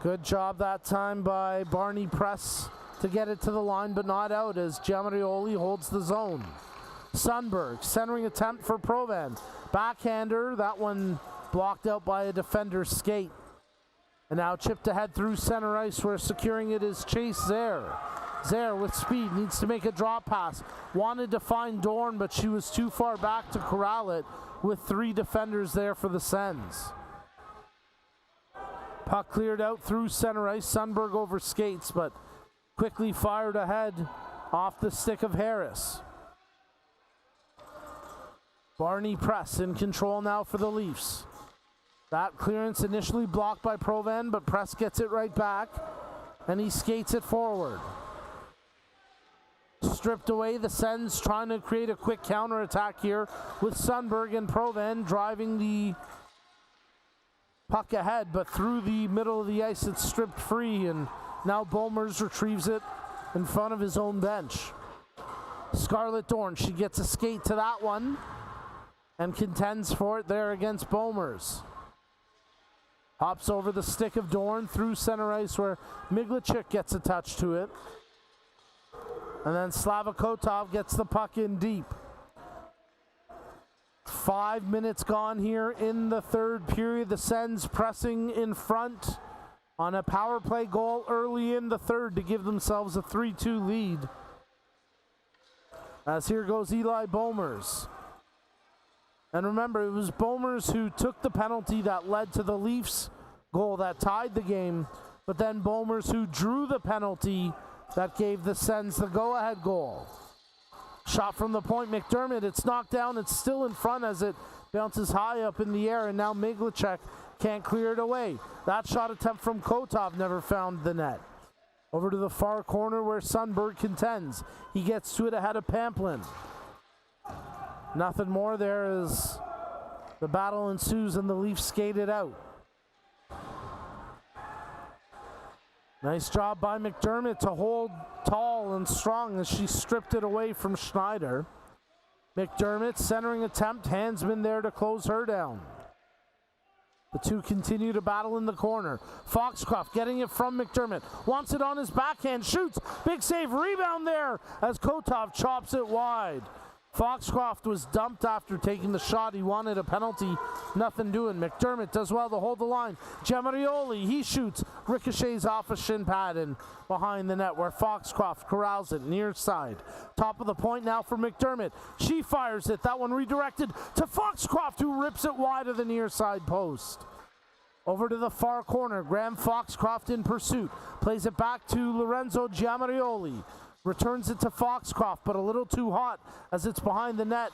Good job that time by Barney Press to get it to the line, but not out, as Giamarioli holds the zone. Sundberg, centering attempt for Provan. Backhander, that one blocked out by a defender's skate. And now chipped ahead through center ice, where securing it is Chase Zaire. Zaire with speed, needs to make a drop pass. Wanted to find Dorn, but she was too far back to corral it, with 3 defenders there for the Sens. Puck cleared out through center ice. Sundberg over skates, but quickly fired ahead off the stick of Harris. Barney Press in control now for the Leafs. That clearance initially blocked by Provan, but Press gets it right back, and he skates it forward. Stripped away, the Sens trying to create a quick counterattack here, with Sundberg and Provan driving the puck ahead, but through the middle of the ice it's stripped free, and now Bolmers retrieves it in front of his own bench. Scarlett Dorn, she gets a skate to that one and contends for it there against Bolmers. Hops over the stick of Dorn through center ice, where Miglichuk gets a touch to it. And then Slava Kotov gets the puck in deep. 5 minutes gone here in the third period. The Sens pressing in front on a power play goal early in the third to give themselves a 3-2 lead. As here goes Eli Bolmers. And remember, it was Bolmers who took the penalty that led to the Leafs goal that tied the game, but then Bolmers who drew the penalty that gave the Sens the go-ahead goal. Shot from the point, McDermott, it's knocked down, it's still in front as it bounces high up in the air, and now Miglichuk can't clear it away. That shot attempt from Kotov never found the net. Over to the far corner where Sundberg contends. He gets to it ahead of Pamplin. Nothing more there as the battle ensues and the Leafs skate it out. Nice job by McDermott to hold tall and strong as she stripped it away from Schneider. McDermott centering attempt, Hansman there to close her down. The two continue to battle in the corner. Foxcroft getting it from McDermott. Wants it on his backhand, shoots. Big save, rebound there as Kotov chops it wide. Foxcroft was dumped after taking the shot. He wanted a penalty. Nothing doing. McDermott does well to hold the line. Giamarioli, he shoots. Ricochets off a shin pad and behind the net, where Foxcroft corrals it near side. Top of the point now for McDermott. She fires it. That one redirected to Foxcroft, who rips it wide of the near side post. Over to the far corner. Graham Foxcroft in pursuit. Plays it back to Lorenzo Giamarioli. Returns it to Foxcroft, but a little too hot as it's behind the net.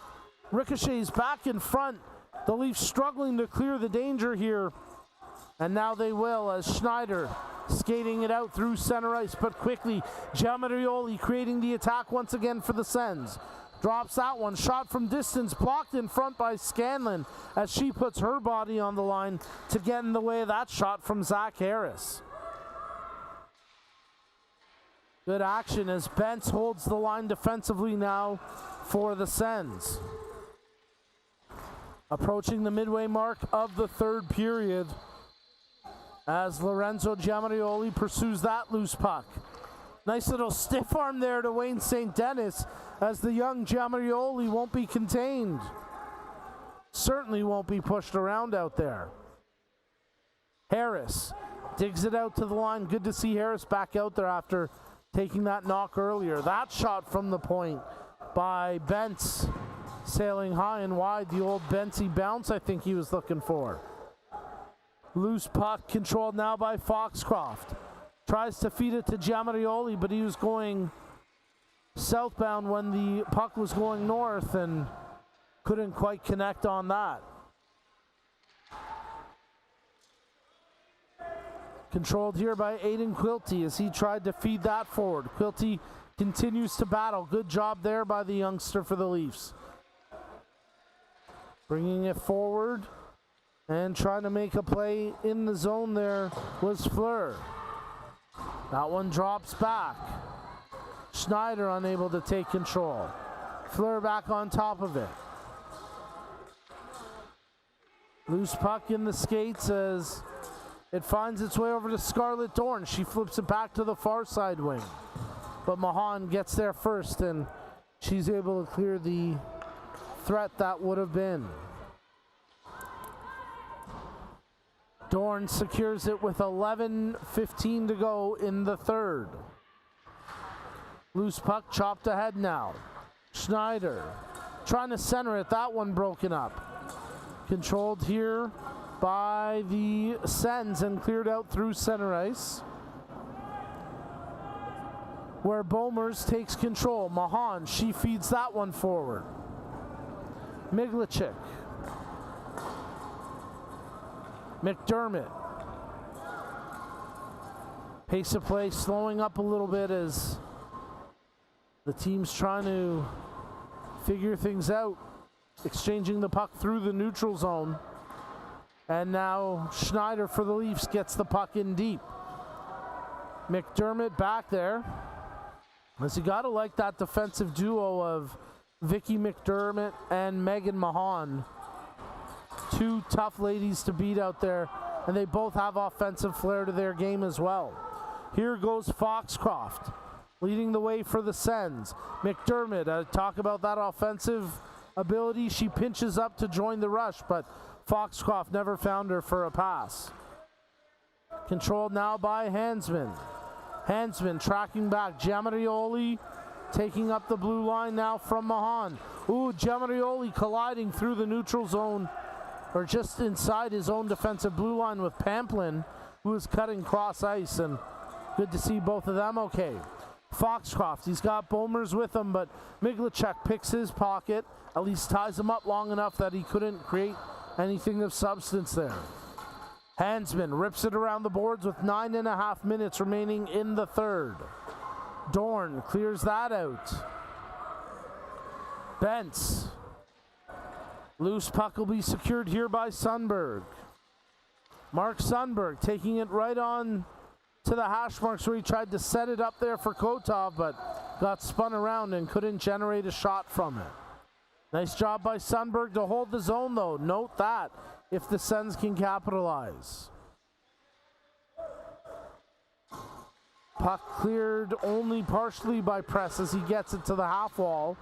Ricochets back in front. The Leafs struggling to clear the danger here. And now they will, as Schneider skating it out through center ice, but quickly Giamarioli creating the attack once again for the Sens. Drops that one, shot from distance, blocked in front by Scanlon as she puts her body on the line to get in the way of that shot from Zach Harris. Good action as Bentz holds the line defensively now for the Sens. Approaching the midway mark of the third period as Lorenzo Giamarioli pursues that loose puck. Nice little stiff arm there to Wayne St. Dennis as the young Giamarioli won't be contained. Certainly won't be pushed around out there. Harris digs it out to the line. Good to see Harris back out there after taking that knock earlier. That shot from the point by Bentz, sailing high and wide. The old Bentsy bounce I think he was looking for. Loose puck controlled now by Foxcroft. Tries to feed it to Giamarioli, but he was going southbound when the puck was going north and couldn't quite connect on that. Controlled here by Aiden Quilty as he tried to feed that forward. Quilty continues to battle. Good job there by the youngster for the Leafs. Bringing it forward and trying to make a play in the zone there was Fleur. That one drops back. Schneider unable to take control. Fleur back on top of it. Loose puck in the skates as it finds its way over to Scarlett Dorn. She flips it back to the far side wing. But Mahan gets there first and she's able to clear the threat that would have been. Dorn secures it with 11:15 to go in the third. Loose puck chopped ahead now. Schneider trying to center it. That one broken up. Controlled here by the Sens and cleared out through center ice, where Bomers takes control. Mahan, she feeds that one forward. Miglichik. McDermott. Pace of play slowing up a little bit as the team's trying to figure things out. Exchanging the puck through the neutral zone. And now Schneider for the Leafs gets the puck in deep. McDermott back there. As you gotta like that defensive duo of Vicky McDermott and Megan Mahan. Two tough ladies to beat out there, and they both have offensive flair to their game as well. Here goes Foxcroft, leading the way for the Sens. McDermott, talk about that offensive ability. She pinches up to join the rush, but Foxcroft never found her for a pass. Controlled now by Hansman. Hansman tracking back. Giamarioli taking up the blue line now from Mahan. Ooh, Giamarioli colliding through the neutral zone, or just inside his own defensive blue line with Pamplin, who is cutting cross ice, and good to see both of them okay. Foxcroft, he's got Bomers with him, but Miglichuk picks his pocket, at least ties him up long enough that he couldn't create anything of substance there. Hansman rips it around the boards with 9.5 minutes remaining in the third. Dorn clears that out. Bentz. Loose puck will be secured here by Sundberg. Mark Sundberg taking it right on to the hash marks where he tried to set it up there for Kotov, but got spun around and couldn't generate a shot from it. Nice job by Sundberg to hold the zone, though. Note that if the Sens can capitalize. Puck cleared only partially by Press as he gets it to the half wall.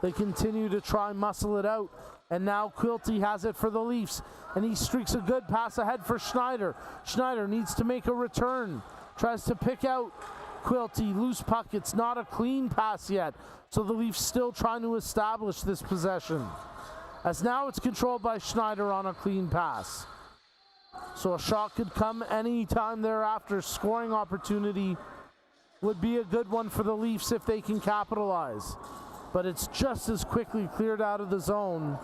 They continue to try and muscle it out. And now Quilty has it for the Leafs. And he streaks a good pass ahead for Schneider. Schneider needs to make a return. Tries to pick out Quilty. Loose puck. It's not a clean pass yet. So the Leafs still trying to establish this possession. As now it's controlled by Schneider on a clean pass. So a shot could come any time thereafter. Scoring opportunity would be a good one for the Leafs if they can capitalize. But it's just as quickly cleared out of the zone.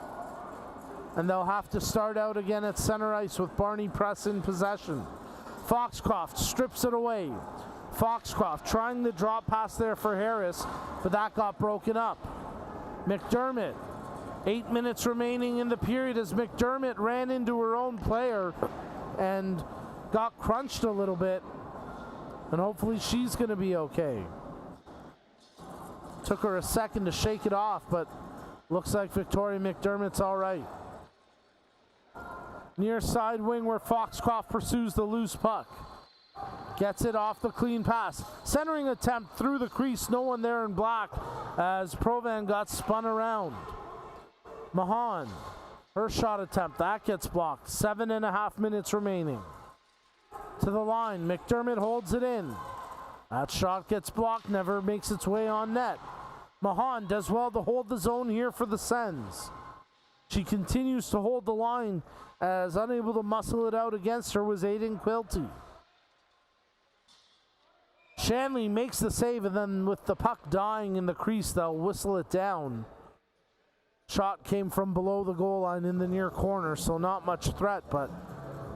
And they'll have to start out again at center ice with Barney Press in possession. Foxcroft strips it away. Foxcroft trying the drop pass there for Harris, but that got broken up. McDermott, 8 minutes remaining in the period as McDermott ran into her own player and got crunched a little bit. And hopefully she's going to be okay. Took her a second to shake it off, but looks like Victoria McDermott's all right. Near side wing where Foxcroft pursues the loose puck. Gets it off the clean pass. Centering attempt through the crease. No one there in black as Provan got spun around. Mahan, her shot attempt, that gets blocked. 7.5 minutes remaining. To the line, McDermott holds it in. That shot gets blocked, never makes its way on net. Mahan does well to hold the zone here for the Sens. She continues to hold the line as unable to muscle it out against her was Aiden Quilty. Shanley makes the save, and then with the puck dying in the crease, they'll whistle it down. Shot came from below the goal line in the near corner, so not much threat, but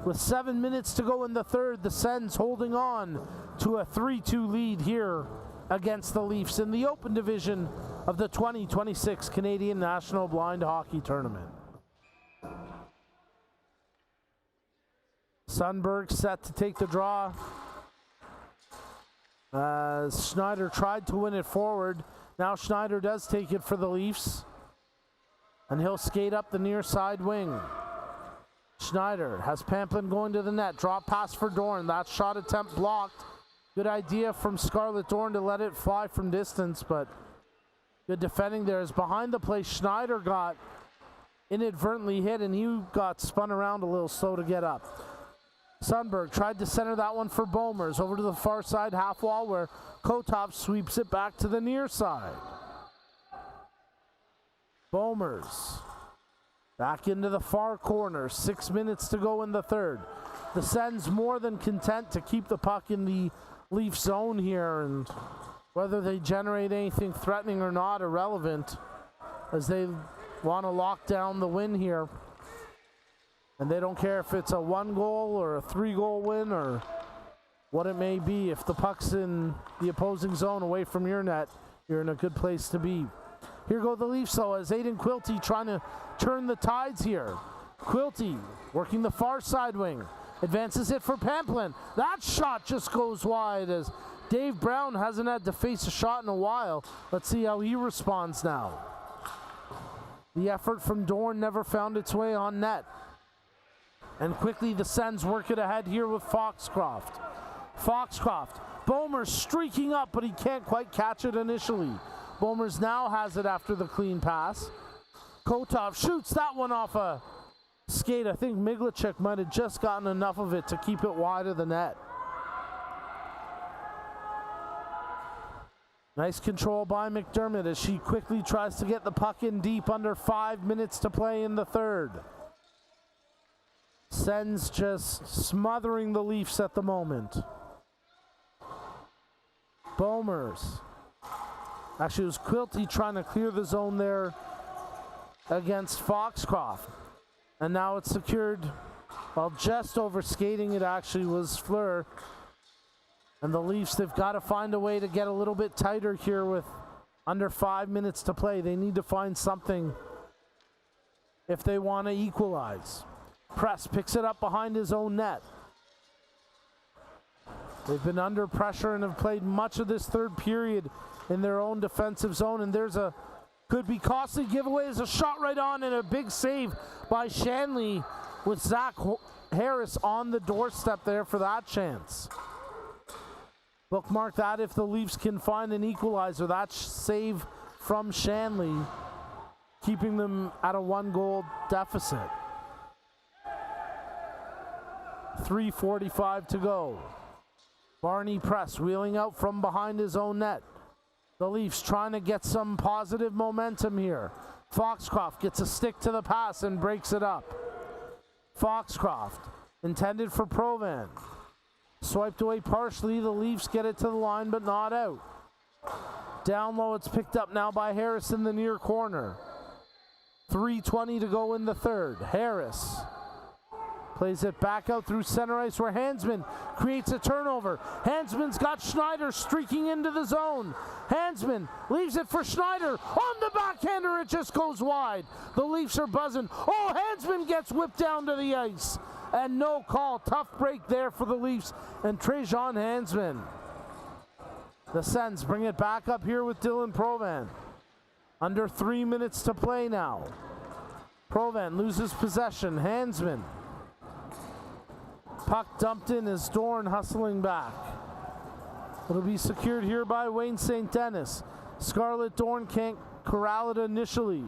with 7 minutes to go in the third, the Sens holding on to a 3-2 lead here against the Leafs in the open division of the 2026 Canadian National Blind Hockey Tournament. Sundberg set to take the draw. Schneider tried to win it forward. Now Schneider does take it for the Leafs. And he'll skate up the near side wing. Schneider has Pamplin going to the net. Drop pass for Dorn. That shot attempt blocked. Good idea from Scarlett Dorn to let it fly from distance, but good defending there. As behind the play, Schneider got inadvertently hit, and he got spun around a little slow to get up. Sundberg tried to center that one for Bomers over to the far side half wall where Kotov sweeps it back to the near side. Bomers back into the far corner. 6 minutes to go in the third. The Sens more than content to keep the puck in the Leaf zone here, and whether they generate anything threatening or not, irrelevant, as they want to lock down the win here. And they don't care if it's a 1-goal or a 3-goal win or what it may be. If the puck's in the opposing zone away from your net, you're in a good place to be. Here go the Leafs, though, as Aiden Quilty trying to turn the tides here. Quilty working the far side wing. Advances it for Pamplin. That shot just goes wide as Dave Brown hasn't had to face a shot in a while. Let's see how he responds now. The effort from Dorn never found its way on net. And quickly the Sens work it ahead here with Foxcroft. Foxcroft. Bomer streaking up, but he can't quite catch it initially. Bomers now has it after the clean pass. Kotov shoots that one off a skate. I think Miglacek might have just gotten enough of it to keep it wide of the net. Nice control by McDermott as she quickly tries to get the puck in deep under 5 minutes to play in the third. Sens just smothering the Leafs at the moment. Bomers. Actually, it was Quilty trying to clear the zone there against Foxcroft. And now it's secured, well, just over skating it actually was Fleur. And the Leafs, they've got to find a way to get a little bit tighter here with under 5 minutes to play. They need to find something if they want to equalize. Press picks it up behind his own net. They've been under pressure and have played much of this third period in their own defensive zone, and there's a could be costly giveaway. Is a shot right on and a big save by Shanley with Zach Harris on the doorstep there for that chance. Bookmark that if the Leafs can find an equalizer. That save from Shanley, keeping them at a 1-goal deficit. 3:45 to go. Barney Press wheeling out from behind his own net. The Leafs trying to get some positive momentum here. Foxcroft gets a stick to the pass and breaks it up. Foxcroft intended for Provan. Swiped away partially. The Leafs get it to the line but not out. Down low, it's picked up now by Harris in the near corner. 3:20 to go in the third. Harris plays it back out through center ice where Hansman creates a turnover. Hansman's got Schneider streaking into the zone. Hansman leaves it for Schneider. On the backhander, it just goes wide. The Leafs are buzzing. Oh, Hansman gets whipped down to the ice. And no call. Tough break there for the Leafs and Trajan Hansman. The Sens bring it back up here with Dylan Provan. Under 3 minutes to play now. Provan loses possession. Hansman. Puck dumped in as Dorn hustling back. It'll be secured here by Wayne St. Denis. Scarlett Dorn can't corral it initially.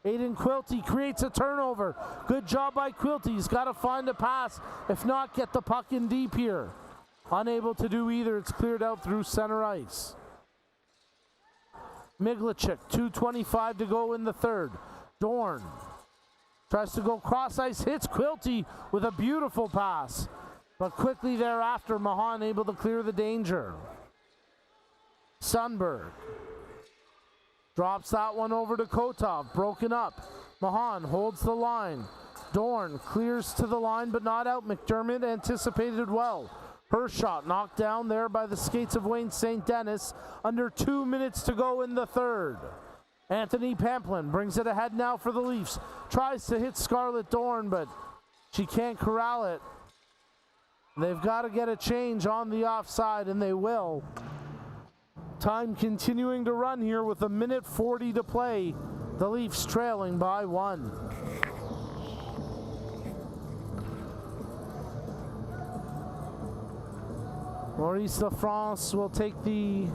Aiden Quilty creates a turnover. Good job by Quilty. He's got to find a pass. If not, get the puck in deep here. Unable to do either. It's cleared out through center ice. Miglichik, 2:25 to go in the third. Dorn tries to go cross ice, hits Quilty with a beautiful pass. But quickly thereafter, Mahan able to clear the danger. Sundberg drops that one over to Kotov, broken up. Mahan holds the line. Dorn clears to the line but not out. McDermott anticipated well. Her shot knocked down there by the skates of Wayne St. Denis. Under 2 minutes to go in the third. Anthony Pamplin brings it ahead now for the Leafs. Tries to hit Scarlett Dorn, but she can't corral it. They've got to get a change on the offside, and they will. Time continuing to run here with 1:40 to play. The Leafs trailing by 1. Maurice Lafrance will take the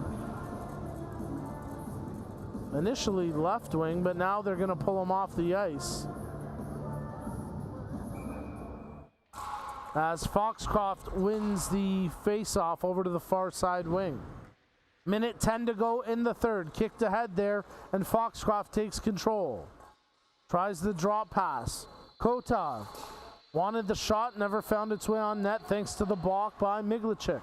initially left wing, but now they're going to pull him off the ice. As Foxcroft wins the face-off over to the far side wing. 1:10 to go in the third. Kicked ahead there, and Foxcroft takes control. Tries the drop pass. Kotov wanted the shot, never found its way on net thanks to the block by Miglichik.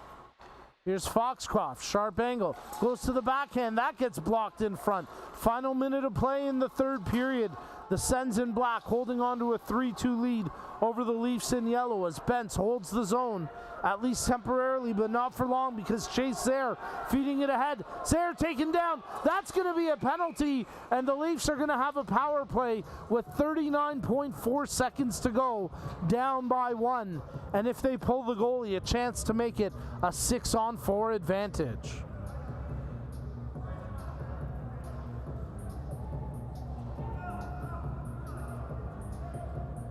Here's Foxcroft, sharp angle, goes to the backhand, that gets blocked in front. Final minute of play in the third period. The Sens in black holding on to a 3-2 lead over the Leafs in yellow as Bentz holds the zone, at least temporarily, but not for long because Chase Zaire feeding it ahead. Zaire taken down. That's going to be a penalty, and the Leafs are going to have a power play with 39.4 seconds to go, down by 1. And if they pull the goalie, a chance to make it a 6-on-4 advantage.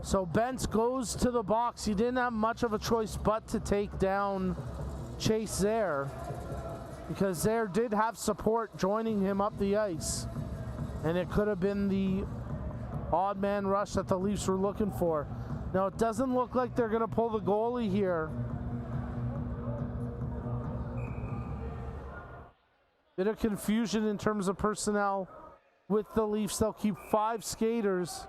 So Bentz goes to the box. He didn't have much of a choice but to take down Chase Zaire, because Zaire did have support joining him up the ice. And it could have been the odd man rush that the Leafs were looking for. Now it doesn't look like they're going to pull the goalie here. Bit of confusion in terms of personnel with the Leafs. They'll keep 5 skaters.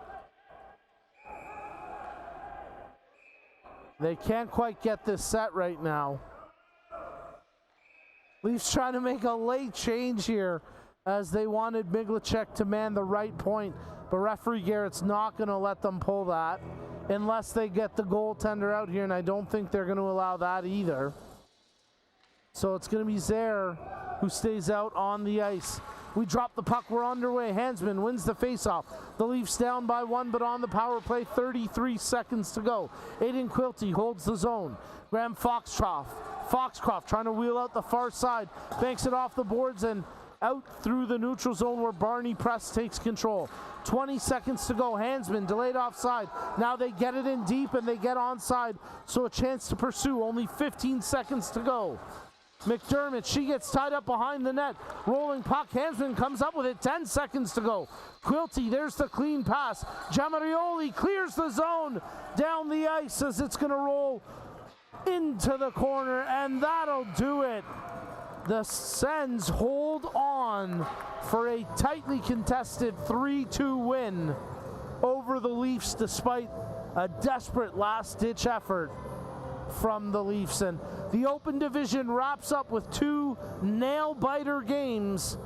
They can't quite get this set right now. Leafs trying to make a late change here as they wanted Miglichik to man the right point, but referee Garrett's not going to let them pull that unless they get the goaltender out here, and I don't think they're going to allow that either. So it's going to be Zaire who stays out on the ice. We drop the puck, we're underway. Hansman wins the faceoff. The Leafs down by 1, but on the power play, 33 seconds to go. Aiden Quilty holds the zone. Graham Foxcroft trying to wheel out the far side, banks it off the boards and out through the neutral zone where Barney Press takes control. 20 seconds to go. Hansman delayed offside. Now they get it in deep and they get onside, so a chance to pursue. Only 15 seconds to go. McDermott, she gets tied up behind the net. Rolling puck, Hansman comes up with it, 10 seconds to go. Quilty, there's the clean pass. Giamarioli clears the zone down the ice as it's going to roll into the corner, and that'll do it. The Sens hold on for a tightly contested 3-2 win over the Leafs despite a desperate last-ditch effort from the Leafs. And the Open Division wraps up with 2 nail-biter games.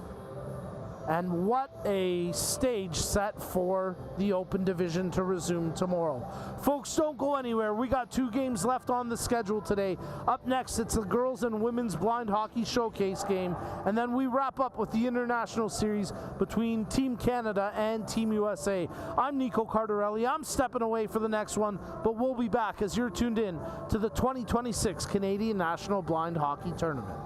And what a stage set for the Open Division to resume tomorrow. Folks, don't go anywhere. We got 2 games left on the schedule today. Up next, it's the Girls and Women's Blind Hockey Showcase game. And then we wrap up with the International Series between Team Canada and Team USA. I'm Nico Cardarelli. I'm stepping away for the next one, but we'll be back as you're tuned in to the 2026 Canadian National Blind Hockey Tournament.